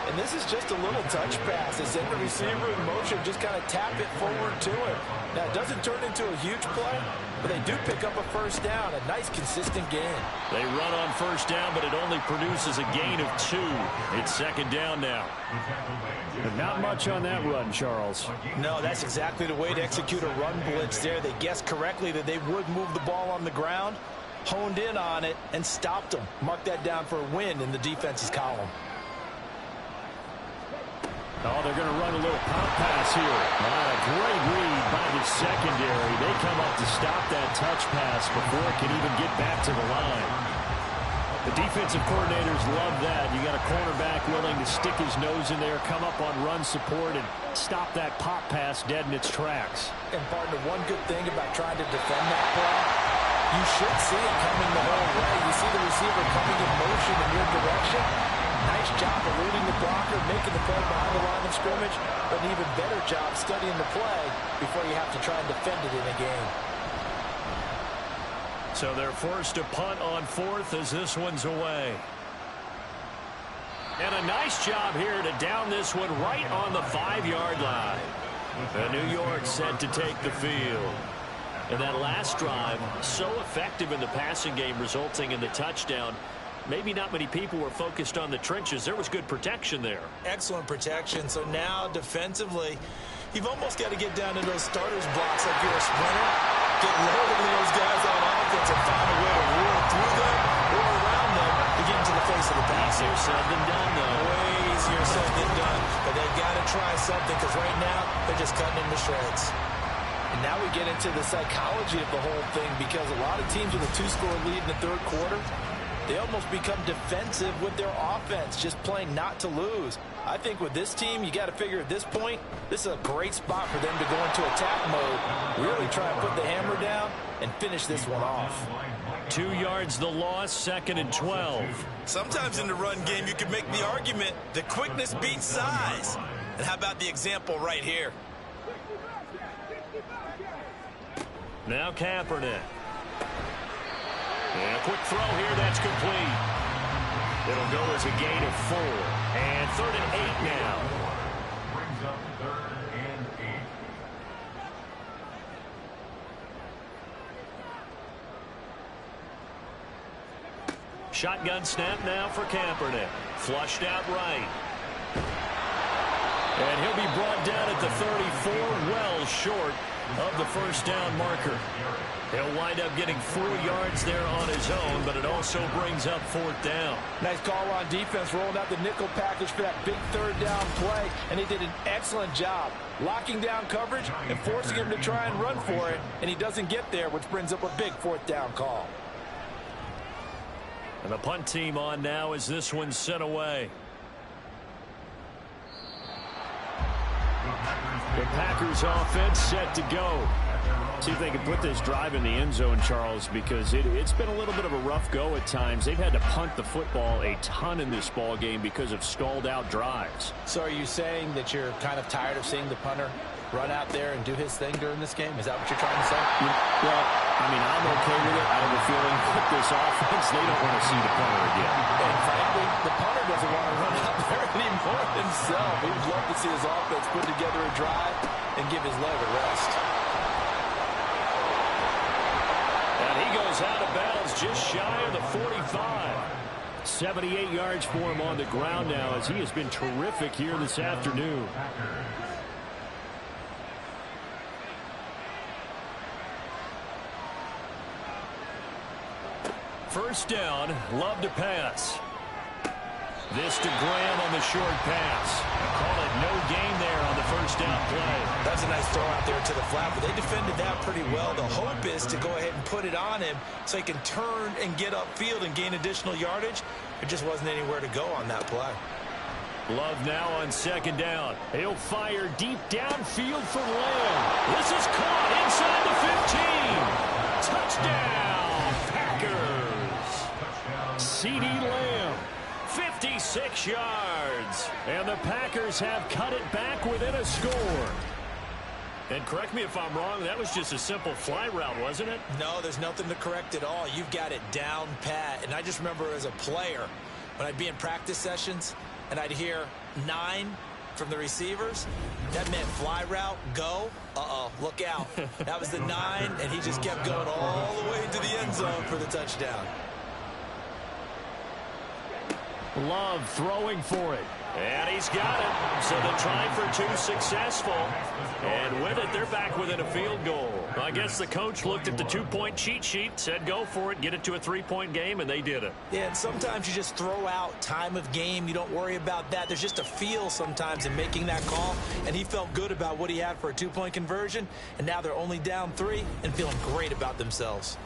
And this is just a little touch pass. They send the receiver in motion, just kind of tap it forward to him. Now, it doesn't turn into a huge play, but they do pick up a first down, a nice, consistent gain. They run on first down, but it only produces a gain of 2. It's second down now. But not much on that run, Charles. No, that's exactly the way to execute a run blitz there. They guessed correctly that they would move the ball on the ground, honed in on it, and stopped them. Mark that down for a win in the defense's column. Oh, they're going to run a little pop pass here. A great read by the secondary. They come up to stop that touch pass before it can even get back to the line. The defensive coordinators love that. You got a cornerback willing to stick his nose in there, come up on run support, and stop that pop pass dead in its tracks. And, partner, one good thing about trying to defend that play, you should see it coming the whole way. You see the receiver coming in motion in your direction. Nice job eluding the blocker, making the play behind the line of scrimmage, but an even better job studying the play before you have to try and defend it in a game. So they're forced to punt on fourth as this one's away. And a nice job here to down this one right on the 5-yard line. And New York set to take the field. And that last drive, so effective in the passing game, resulting in the touchdown. Maybe not many people were focused on the trenches. There was good protection there. Excellent protection. So now defensively, you've almost got to get down to those starters blocks like you're a sprinter. Get loaded in those guys on offense and find a way to roar through them or around them to get into the face of the pass. Easier said than done, though. Way easier said than done. But they've got to try something because right now they're just cutting into shreds. And now we get into the psychology of the whole thing because a lot of teams with a 2-score lead in the third quarter, they almost become defensive with their offense, just playing not to lose. I think with this team, you got to figure at this point, this is a great spot for them to go into attack mode, really try and put the hammer down and finish this one off. 2 yards the loss, 2nd and 12. Sometimes in the run game, you can make the argument that quickness beats size. And how about the example right here? Now Kaepernick. And a quick throw here, that's complete. It'll go as a gain of 4. And 3rd and 8 now. Brings up 3rd and 8. Shotgun snap now for Kaepernick. Flushed out right. And he'll be brought down at the 34, well short of the first down marker. He'll wind up getting 4 yards there on his own, but it also brings up 4th down. Nice call on defense, rolling out the nickel package for that big 3rd down play, and he did an excellent job locking down coverage and forcing him to try and run for it, and he doesn't get there, which brings up a big 4th down call. And the punt team on now as this one's sent away. The Packers offense set to go. See if they can put this drive in the end zone, Charles, because it's been a little bit of a rough go at times. They've had to punt the football a ton in this ball game because of stalled out drives. So are you saying that you're kind of tired of seeing the punter run out there and do his thing during this game? Is that what you're trying to say? Well, I mean, I'm okay with it. I have a feeling with this offense, they don't want to see the punter again. And frankly, the punter doesn't want to run out there anymore himself. He would love to see his offense put together a drive and give his leg a rest. And he goes out of bounds just shy of the 45. 78 yards for him on the ground now as he has been terrific here this afternoon. First down, Love to pass. This to Graham on the short pass. Call it no gain there on the first down play. That's a nice throw out there to the flat, but they defended that pretty well. The hope is to go ahead and put it on him so he can turn and get upfield and gain additional yardage. There just wasn't anywhere to go on that play. Love now on 2nd down. He'll fire deep downfield for Lamb. This is caught inside the 15. Touchdown, Packers. CeeDee Lamb. 56 yards. And the Packers have cut it back within a score. And correct me if I'm wrong, that was just a simple fly route, wasn't it? No, there's nothing to correct at all. You've got it down pat. And I just remember as a player, when I'd be in practice sessions and I'd hear 9 from the receivers, that meant fly route, go. Uh-oh, look out. That was the 9, and he just kept going all the way to the end zone for the touchdown. Love throwing for it. And he's got it. So the try for 2 successful. And with it, they're back within a field goal. I guess the coach looked at the 2-point cheat sheet, said go for it, get it to a 3-point game, and they did it. Yeah, and sometimes you just throw out time of game. You don't worry about that. There's just a feel sometimes in making that call. And he felt good about what he had for a 2-point conversion. And now they're only down 3 and feeling great about themselves.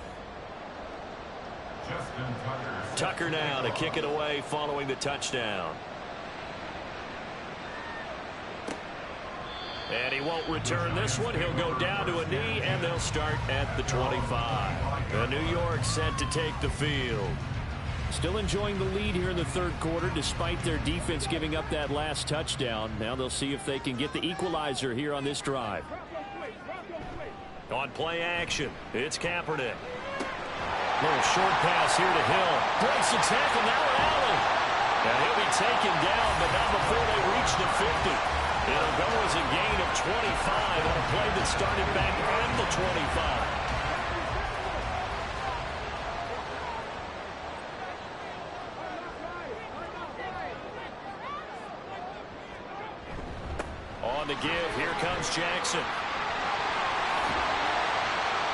Tucker now to kick it away following the touchdown. And he won't return this one. He'll go down to a knee, and they'll start at the 25. The New York set to take the field. still enjoying the lead here in the third quarter despite their defense giving up that last touchdown. Now they'll see if they can get the equalizer here on this drive. On play action, it's Kaepernick. Little short pass here to Hill. Breaks the tackle, now an Allen. And he'll be taken down, but not before they reach the 50. It'll go as a gain of 25 on a play that started back at the 25. On the give, here comes Jackson.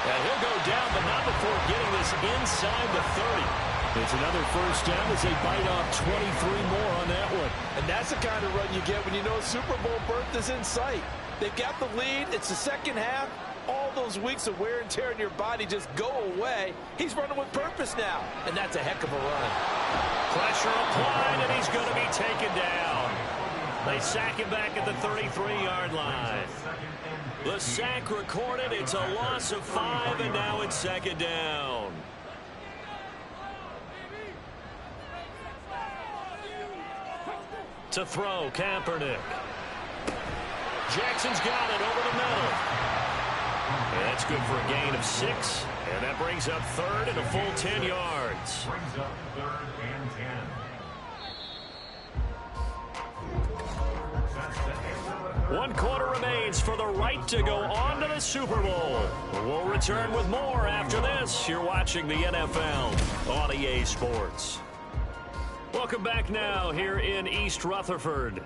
And he'll go down, but not before getting this inside the 30. It's another first down as they bite off 23 more on that one. And that's the kind of run you get when you know Super Bowl berth is in sight. They've got the lead. It's the second half. All those weeks of wear and tear in your body just go away. He's running with purpose now, and that's a heck of a run. Pressure applied, and he's going to be taken down. They sack him back at the 33-yard line. The sack recorded. It's a loss of 5, and now it's second down. To throw, Kaepernick. Jackson's got it over the middle. And that's good for a gain of 6. And that brings up third and a full 10 yards. Brings up third and 10. 1 quarter remains for the right to go on to the Super Bowl. We'll return with more after this. You're watching the NFL on EA Sports. Welcome back now here in East Rutherford.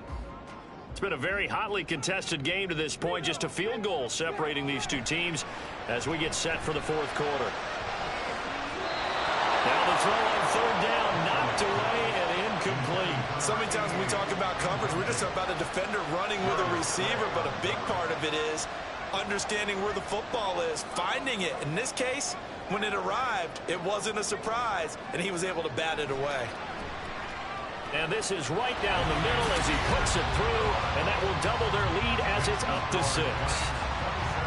It's been a very hotly contested game to this point. Just a field goal separating these two teams as we get set for the fourth quarter. Now the throw on third down, knocked away and incomplete. So many times when we talk about coverage, we're just about a defender running with a receiver, but a big part of it is understanding where the football is, finding it. In this case, when it arrived, it wasn't a surprise, and he was able to bat it away. And this is right down the middle as he puts it through, and that will double their lead as it's up to 6.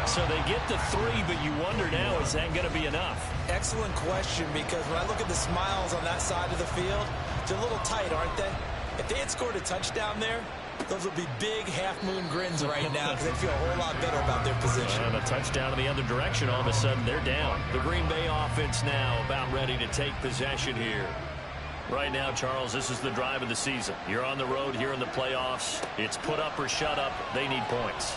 So they get the 3, but you wonder now, is that going to be enough? Excellent question, because when I look at the smiles on that side of the field, they're a little tight, aren't they? If they had scored a touchdown there, those would be big half-moon grins right now because they feel a whole lot better about their position. And a touchdown in the other direction, all of a sudden they're down. The Green Bay offense now about ready to take possession here. Right now, Charles, this is the drive of the season. You're on the road here in the playoffs. It's put up or shut up. They need points.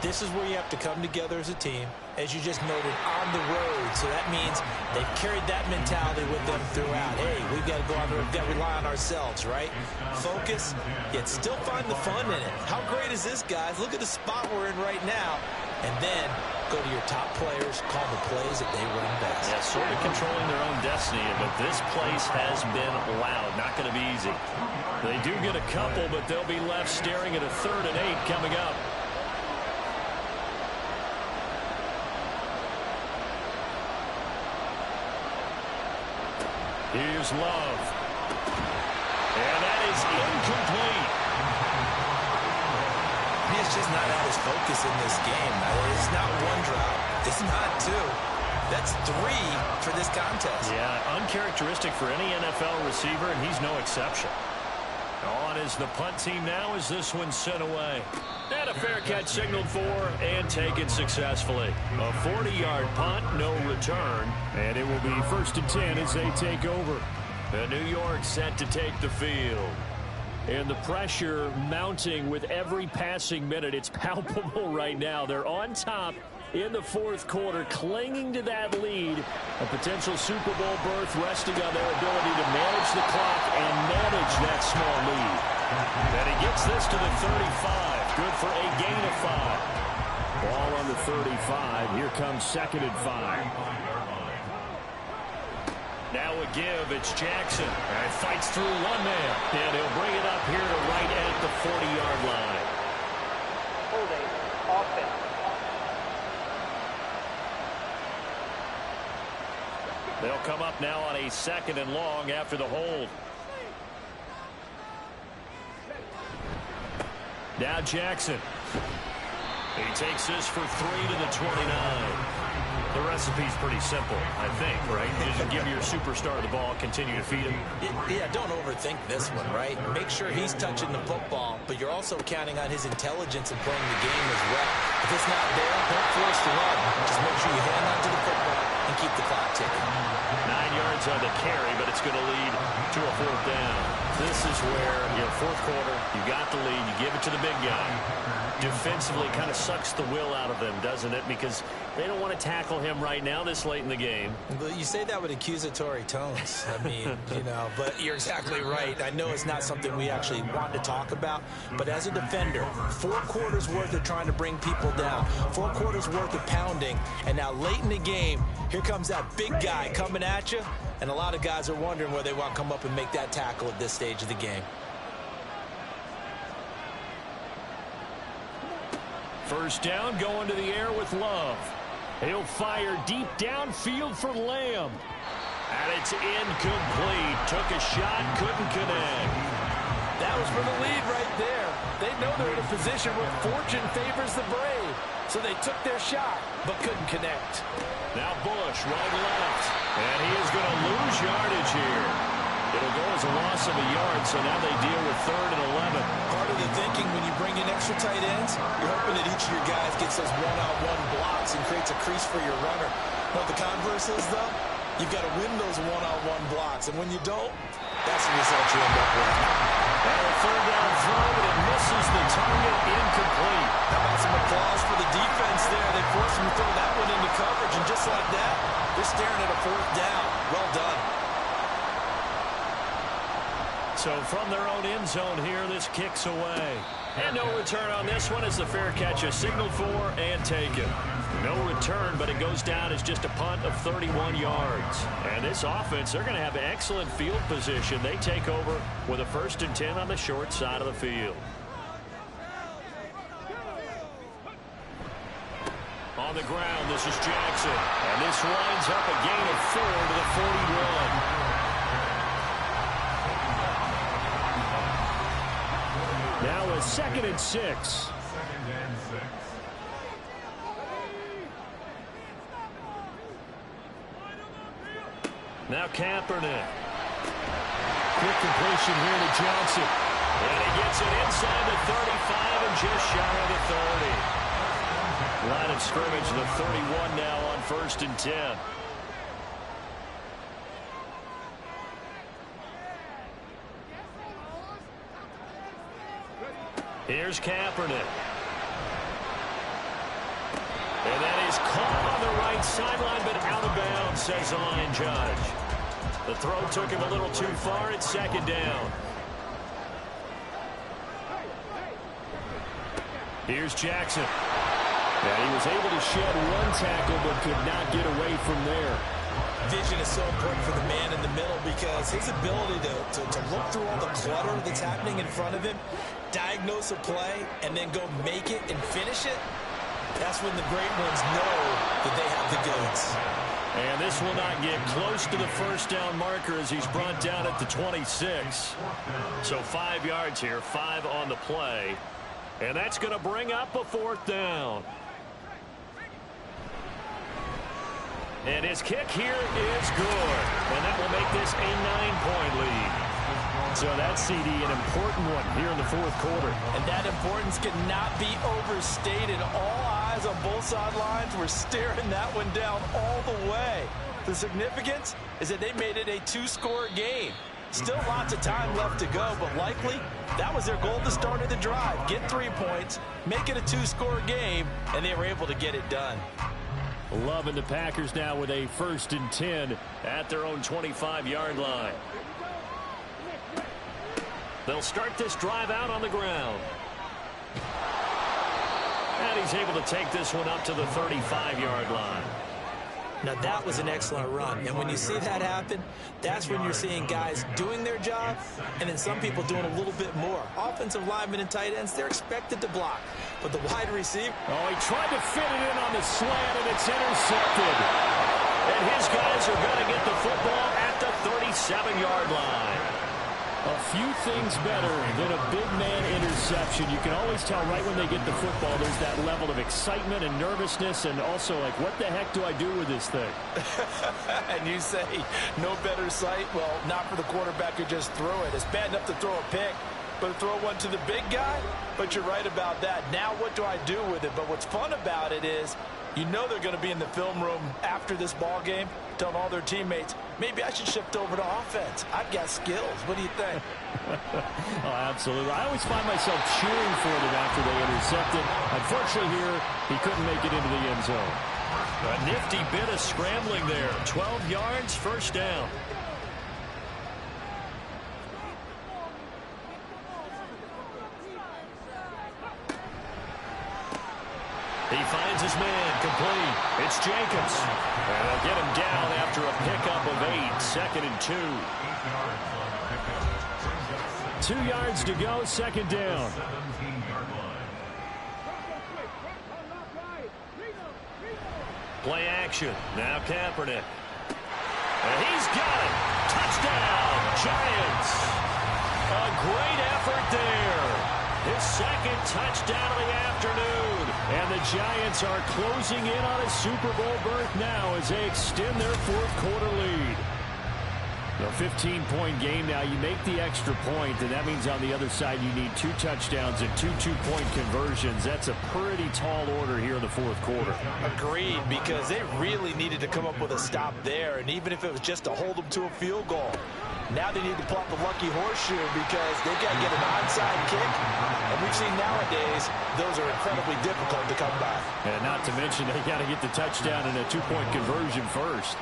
This is where you have to come together as a team, as you just noted, on the road. So that means they've carried that mentality with them throughout. Hey, we've got to go on the road. We've got to rely on ourselves, right? Focus, yet still find the fun in it. How great is this, guys? Look at the spot we're in right now. And then go to your top players, call the plays that they run best. Yeah, sort of controlling their own destiny, but this place has been loud. Not going to be easy. They do get a couple, but they'll be left staring at a 3rd and 8 coming up. Here's Love. And that is incomplete. He's just not at his focus in this game. It's not one drop. It's not 2. That's 3 for this contest. Yeah, uncharacteristic for any NFL receiver, and he's no exception. On is the punt team now as this one's sent away. And a fair catch signaled for and taken successfully. A 40-yard punt, no return. And it will be 1st and 10 as they take over. New York set to take the field. And the pressure mounting with every passing minute. It's palpable right now. They're on top in the fourth quarter, clinging to that lead. A potential Super Bowl berth resting on their ability to manage the clock and manage that small lead. And he gets this to the 35. Good for a gain of 5. Ball on the 35. Here comes 2nd and 5. Now a give. It's Jackson. And fights through one man. And he'll bring it up here to right at the 40-yard line. Holding offense. They'll come up now on a 2nd and long after the hold. Now Jackson. He takes this for 3 to the 29. The recipe's pretty simple, I think, right? You just give your superstar the ball, continue to feed him. Yeah, don't overthink this one, right? Make sure he's touching the football, but you're also counting on his intelligence in playing the game as well. If it's not there, don't force the run. Just make sure you hang on to the football and keep the clock ticking. 9 yards on the carry, but it's going to lead to a 4th down. This is where, fourth quarter, you got the lead, you give it to the big guy. Defensively kind of sucks the will out of them, doesn't it? Because they don't want to tackle him right now this late in the game. But you say that with accusatory tones. I mean, but you're exactly right. I know it's not something we actually want to talk about, but as a defender, 4 quarters worth of trying to bring people down, 4 quarters worth of pounding, and now late in the game, here comes that big guy coming at you, and a lot of guys are wondering where they want to come up and make that tackle at this stage of the game. First down, going to the air with Love. He'll fire deep downfield for Lamb. And it's incomplete. Took a shot, couldn't connect. That was for the lead right there. They know they're in a position where fortune favors the brave. So they took their shot, but couldn't connect. Now Bush, right left. And he is going to lose yardage here. It'll go as a loss of a yard, so now they deal with 3rd and 11. Part of the thinking when you bring in extra tight ends, you're hoping that each of your guys gets those one-on-one blocks and creates a crease for your runner. What the converse is, though, you've got to win those one-on-one blocks, and when you don't, that's the result you end up with. And a 3rd down throw, but it misses the target, incomplete. How about some applause for the defense there? They forced him to throw that one into coverage, and just like that, they're staring at a 4th down. Well done. So from their own end zone here, this kicks away. And no return on this one as the fair catch is signaled for and taken. No return, but it goes down as just a punt of 31 yards. And this offense, they're going to have excellent field position. They take over with a 1st and 10 on the short side of the field. On the ground, this is Jackson. And this winds up a gain of 4 to the 41. Now a 2nd and 6. 2nd and 6. Now Kaepernick. Quick completion here to Johnson. And he gets it inside the 35 and just shy of the 30. Line of scrimmage, the 31 now on 1st and 10. Here's Kaepernick. And that is caught on the right sideline, but out of bounds, says the line judge. The throw took him a little too far. It's 2nd down. Here's Jackson. Yeah, he was able to shed 1 tackle, but could not get away from there. Vision is so important for the man in the middle because his ability to look through all the clutter that's happening in front of him, diagnose a play, and then go make it and finish it, that's when the great ones know that they have the goods. And this will not get close to the 1st down marker as he's brought down at the 26. So 5 yards here, 5 on the play. And that's going to bring up a 4th down. And his kick here is good. And that will make this a 9-point lead. So that's, CD, an important one here in the 4th quarter. And that importance cannot be overstated. All eyes on both sidelines were staring that one down all the way. The significance is that they made it a 2-score game. Still lots of time left to go, but likely that was their goal at the start of the drive. Get 3 points, make it a 2-score game, and they were able to get it done. Loving the Packers now with a 1st and 10 at their own 25-yard line. They'll start this drive out on the ground. And he's able to take this one up to the 35-yard line. Now that was an excellent run, and when you see that happen, that's when you're seeing guys doing their job and then some people doing a little bit more. Offensive linemen and tight ends, they're expected to block, but the wide receiver... Oh, he tried to fit it in on the slant, and it's intercepted. And his guys are going to get the football at the 37-yard line. A few things better than a big man interception. You can always tell right when they get the football, there's that level of excitement and nervousness, and also like, what the heck do I do with this thing? And you say, no better sight? Well, not for the quarterback who just threw it. It's bad enough to throw a pick, but to throw one to the big guy? But you're right about that. Now what do I do with it? But what's fun about it is, you know they're going to be in the film room after this ball game, telling all their teammates, maybe I should shift over to offense. I've got skills. What do you think? Oh, absolutely. I always find myself cheering for them after they intercept it. Unfortunately here, he couldn't make it into the end zone. A nifty bit of scrambling there. 12 yards, first down. He finds his man, complete. It's Jacobs. And they'll get him down after a pickup of 8, 2nd and 2. 2 yards to go, second down. Play action. Now Kaepernick. And he's got it. Touchdown, Giants. A great effort there. His second touchdown of the afternoon. And the Giants are closing in on a Super Bowl berth now as they extend their fourth quarter lead. A 15-point game now. You make the extra point, and that means on the other side you need 2 touchdowns and 2 two-point conversions. That's a pretty tall order here in the fourth quarter. Agreed, because they really needed to come up with a stop there, and even if it was just to hold them to a field goal. Now they need to pull out the lucky horseshoe because they've got to get an onside kick. And we've seen nowadays those are incredibly difficult to come by. And not to mention they got to get the touchdown and a 2-point conversion first.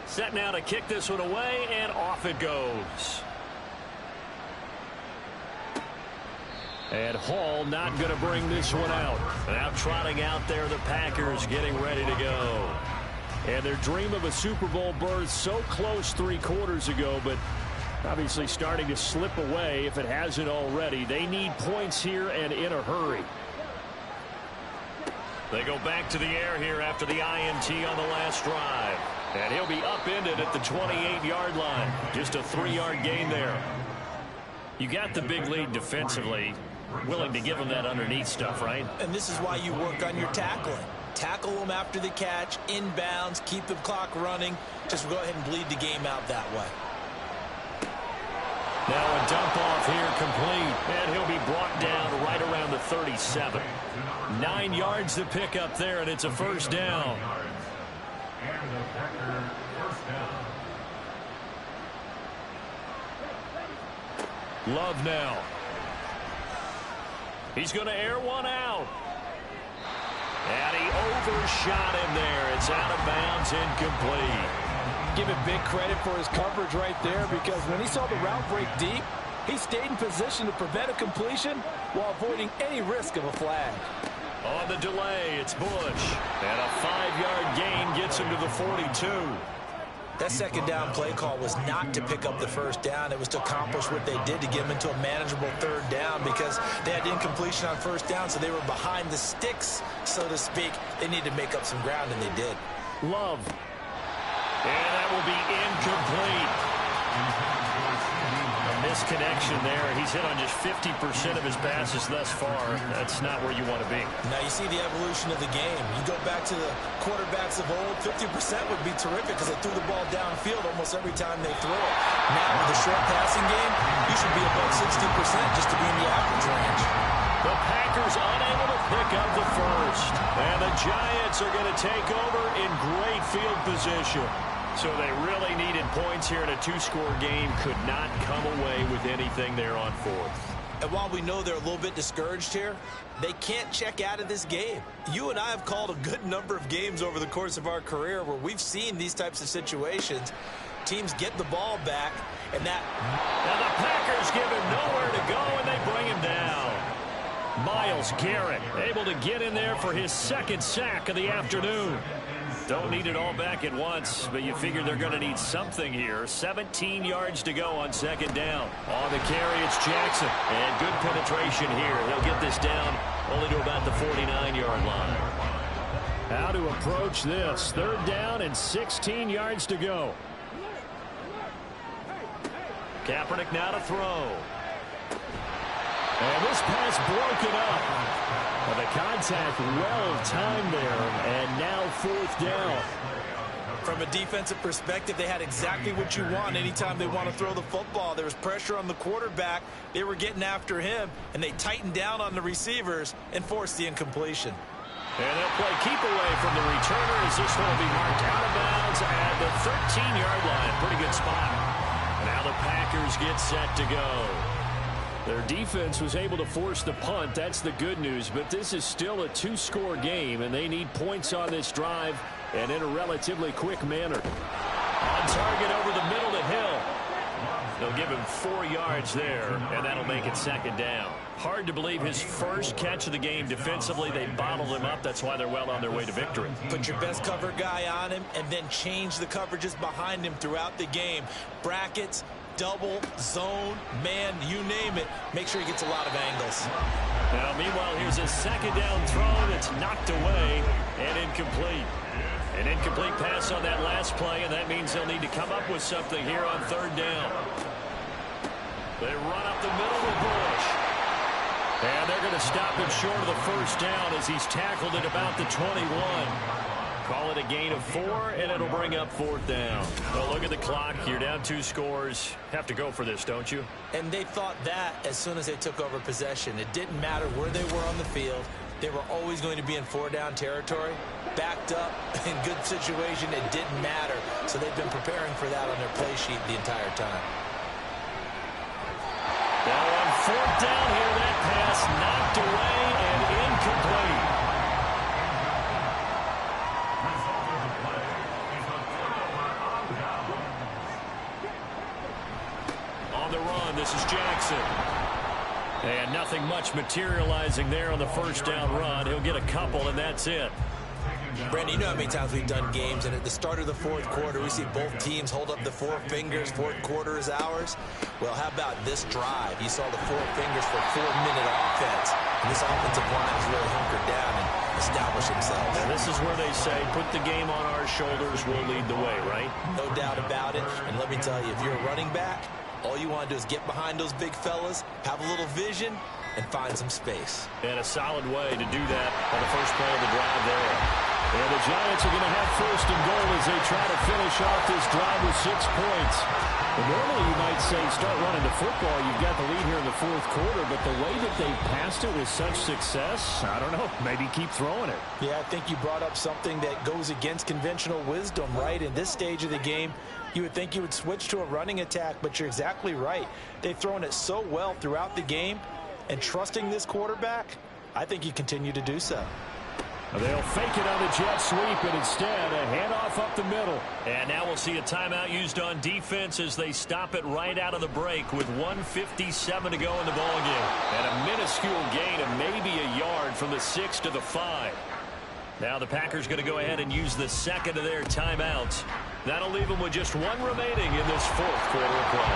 Set now to kick this one away, and off it goes. And Hall not going to bring this one out. Now trotting out there, the Packers getting ready to go. And their dream of a Super Bowl berth so close 3 quarters ago, but obviously starting to slip away if it hasn't already. They need points here and in a hurry. They go back to the air here after the INT on the last drive. And he'll be upended at the 28-yard line. Just a 3-yard gain there. You got the big lead defensively. Willing to give them that underneath stuff, right? And this is why you work on your tackling. Tackle them after the catch, inbounds, keep the clock running. Just go ahead and bleed the game out that way. Now a dump off here complete. And he'll be brought down right around the 37. 9 yards to pick up there, and it's a first down. And the Packers first down. Love now. He's going to air one out. And he overshot him there. It's out of bounds, incomplete. Give him big credit for his coverage right there, because when he saw the route break deep, he stayed in position to prevent a completion while avoiding any risk of a flag. On the delay, it's Bush. And a 5-yard gain gets him to the 42. That second down play call was not to pick up the first down. It was to accomplish what they did to get them into a manageable third down, because they had incompletion on first down, so they were behind the sticks, so to speak. They needed to make up some ground, and they did. Love. And that will be incomplete. A misconnection there. He's hit on just 50% of his passes thus far. That's not where you want to be. Now you see the evolution of the game. You go back to the quarterbacks of old, 50% would be terrific because they threw the ball downfield almost every time they throw it. Now with the short passing game, you should be above 60% just to be in the average range. The Packers unable to pick up the first. And the Giants are going to take over in great field position. So they really needed points here in a 2-score game. Could not come away with anything there on fourth. And while we know they're a little bit discouraged here, they can't check out of this game. You and I have called a good number of games over the course of our career where we've seen these types of situations. Teams get the ball back, and that... Now the Packers give him nowhere to go, and they bring him down. Myles Garrett able to get in there for his second sack of the afternoon. Don't need it all back at once, but you figure they're going to need something here. 17 yards to go on second down. On the carry, it's Jackson. And good penetration here. He'll get this down only to about the 49-yard line. How to approach this. Third down and 16 yards to go. Kaepernick now to throw. And this pass broken up. Well, the contact well timed there, and now fourth down. From a defensive perspective, they had exactly what you want anytime they want to throw the football. There was pressure on the quarterback. They were getting after him, and they tightened down on the receivers and forced the incompletion. And they'll play keep away from the returner as this one will be marked out of bounds at the 13-yard line. Pretty good spot. Now the Packers get set to go. Their defense was able to force the punt. That's the good news. But this is still a two-score game, and they need points on this drive and in a relatively quick manner. On target over the middle to Hill. They'll give him 4 yards there, and that'll make it second down. Hard to believe his first catch of the game defensively. They bottled him up. That's why they're well on their way to victory. Put your best cover guy on him and then change the coverages behind him throughout the game. Brackets, double, zone, man, you name it. Make sure he gets a lot of angles. Now, meanwhile, here's a second down throw that's knocked away and incomplete. An incomplete pass on that last play, and that means they'll need to come up with something here on third down. They run up the middle with Bush. And they're going to stop him short of the first down as he's tackled at about the 21. Call it a gain of 4, and it'll bring up fourth down. Well, look at the clock. You're down 2 scores. Have to go for this, don't you? And they thought that as soon as they took over possession. It didn't matter where they were on the field. They were always going to be in 4-down territory. Backed up, in good situation, it didn't matter. So they've been preparing for that on their play sheet the entire time. Now on fourth down here, that pass knocked away and incomplete. On the run, this is Jackson. And nothing much materializing there on the first down run. He'll get a couple, and that's it. Brandon, you know how many times we've done games, and at the start of the fourth quarter, we see both teams hold up the 4 fingers. Fourth quarter is ours. Well, how about this drive? You saw the 4 fingers for 4-minute offense. And this offensive line has really hunkered down and established themselves. And this is where they say, put the game on our shoulders, we'll lead the way, right? No doubt about it. And let me tell you, if you're a running back, all you want to do is get behind those big fellas, have a little vision, and find some space. And a solid way to do that on the first play of the drive there. And the Giants are going to have first and goal as they try to finish off this drive with 6 points. And normally you might say start running the football. You've got the lead here in the fourth quarter, but the way that they passed it with such success, I don't know, maybe keep throwing it. Yeah, I think you brought up something that goes against conventional wisdom, right? In this stage of the game, you would think you would switch to a running attack, but you're exactly right. They've thrown it so well throughout the game, and trusting this quarterback, I think you continue to do so. They'll fake it on the jet sweep, and instead a handoff up the middle. And now we'll see a timeout used on defense as they stop it right out of the break with 1:57 to go in the ballgame. And a minuscule gain of maybe a yard from the 6 to the 5. Now the Packers going to go ahead and use the second of their timeouts. That'll leave them with just 1 remaining in this fourth quarter of play.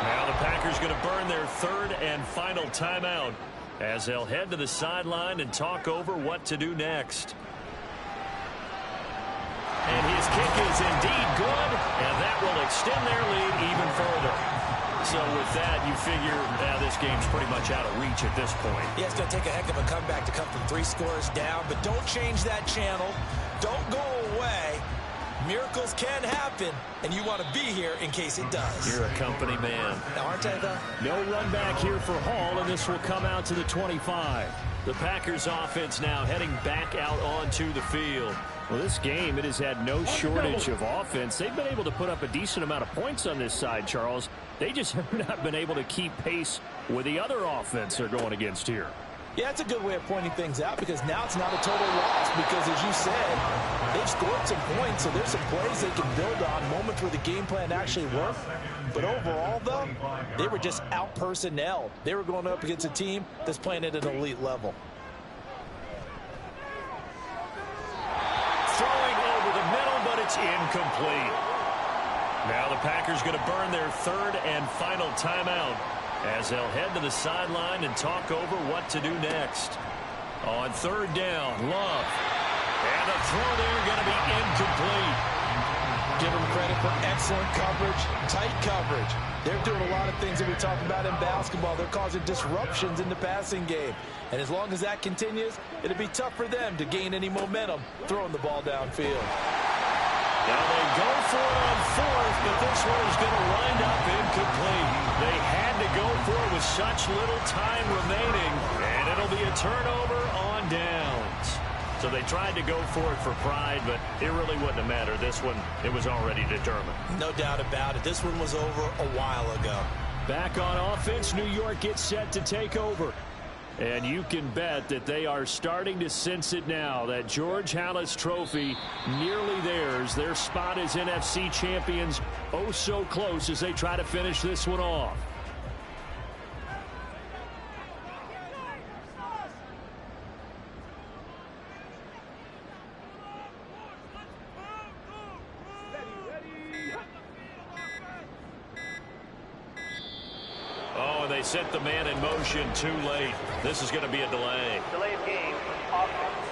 Now the Packers going to burn their third and final timeout as they'll head to the sideline and talk over what to do next. And his kick is indeed good, and that will extend their lead even further. So with that, you figure this game's pretty much out of reach at this point. Yeah, it's going to take a heck of a comeback to come from 3 scores down, but don't change that channel. Don't go away. Miracles can happen, and you want to be here in case it does. You're a company man. Now, aren't I, though? No run back here for Hall, and this will come out to the 25. The Packers offense now heading back out onto the field. Well, this game, it has had no shortage of offense. They've been able to put up a decent amount of points on this side, Charles. They just have not been able to keep pace with the other offense they're going against here. Yeah, it's a good way of pointing things out because now it's not a total loss because, as you said, They've scored some points, so there's some plays they can build on, moments where the game plan actually worked. But overall, though, they were just out-personnel. They were going up against a team that's playing at an elite level. Throwing over the middle, but it's incomplete. Now the Packers going to burn their third and final timeout as they'll head to the sideline and talk over what to do next. On third down, Love. And the throw there going to be incomplete. Give them credit for excellent coverage, tight coverage. They're doing a lot of things that we talk about in basketball. They're causing disruptions in the passing game. And as long as that continues, it'll be tough for them to gain any momentum throwing the ball downfield. Now they go for it on fourth, but this one is going to wind up incomplete. They had to go for it with such little time remaining, and it'll be a turnover on downs. So they tried to go for it for pride, but it really wouldn't have mattered. This one, it was already determined. No doubt about it. This one was over a while ago. Back on offense, New York gets set to take over. And you can bet that they are starting to sense it now. That George Halas trophy nearly theirs. Their spot as NFC champions oh so close as they try to finish this one off. Oh, they set the man in motion too late. This is going to be a delay. Delay of game. Offense.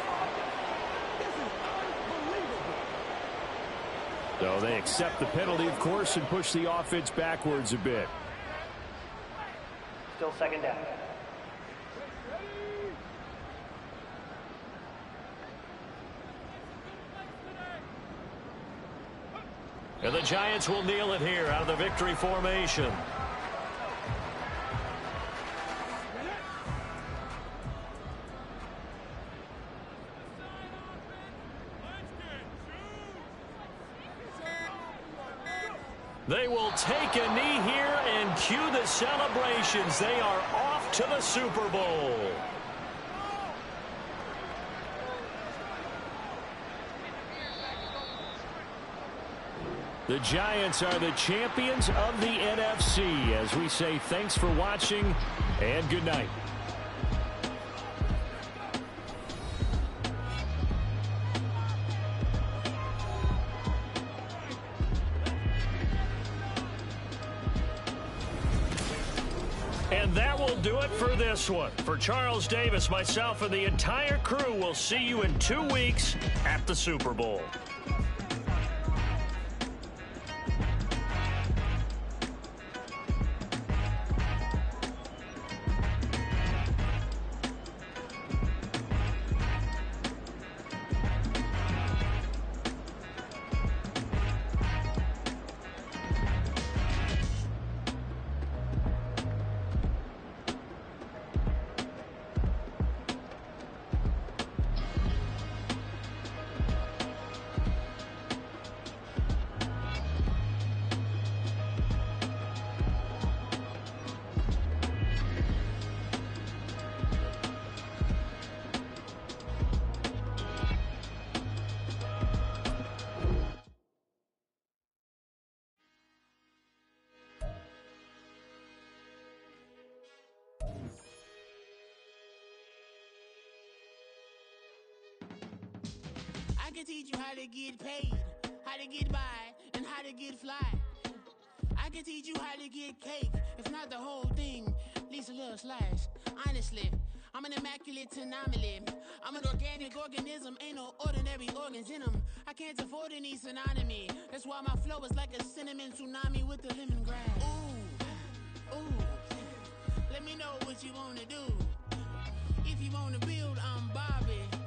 So they accept the penalty, of course, and push the offense backwards a bit. Still second down. And the Giants will kneel it here out of the victory formation. They will take a knee here and cue the celebrations. They are off to the Super Bowl. The Giants are the champions of the NFC. As we say, thanks for watching and good night. And that will do it for this one. For Charles Davis, myself, and the entire crew, will see you in 2 weeks at the Super Bowl. I can teach you how to get paid, how to get by, and how to get fly. I can teach you how to get cake, if not the whole thing, at least a little slice. Honestly, I'm an immaculate anomaly. I'm an organic organism, ain't no ordinary organs in them. I can't afford any synonymy. That's why my flow is like a cinnamon tsunami with the lemongrass. Ooh, ooh, let me know what you wanna do. If you wanna build, I'm Bobby.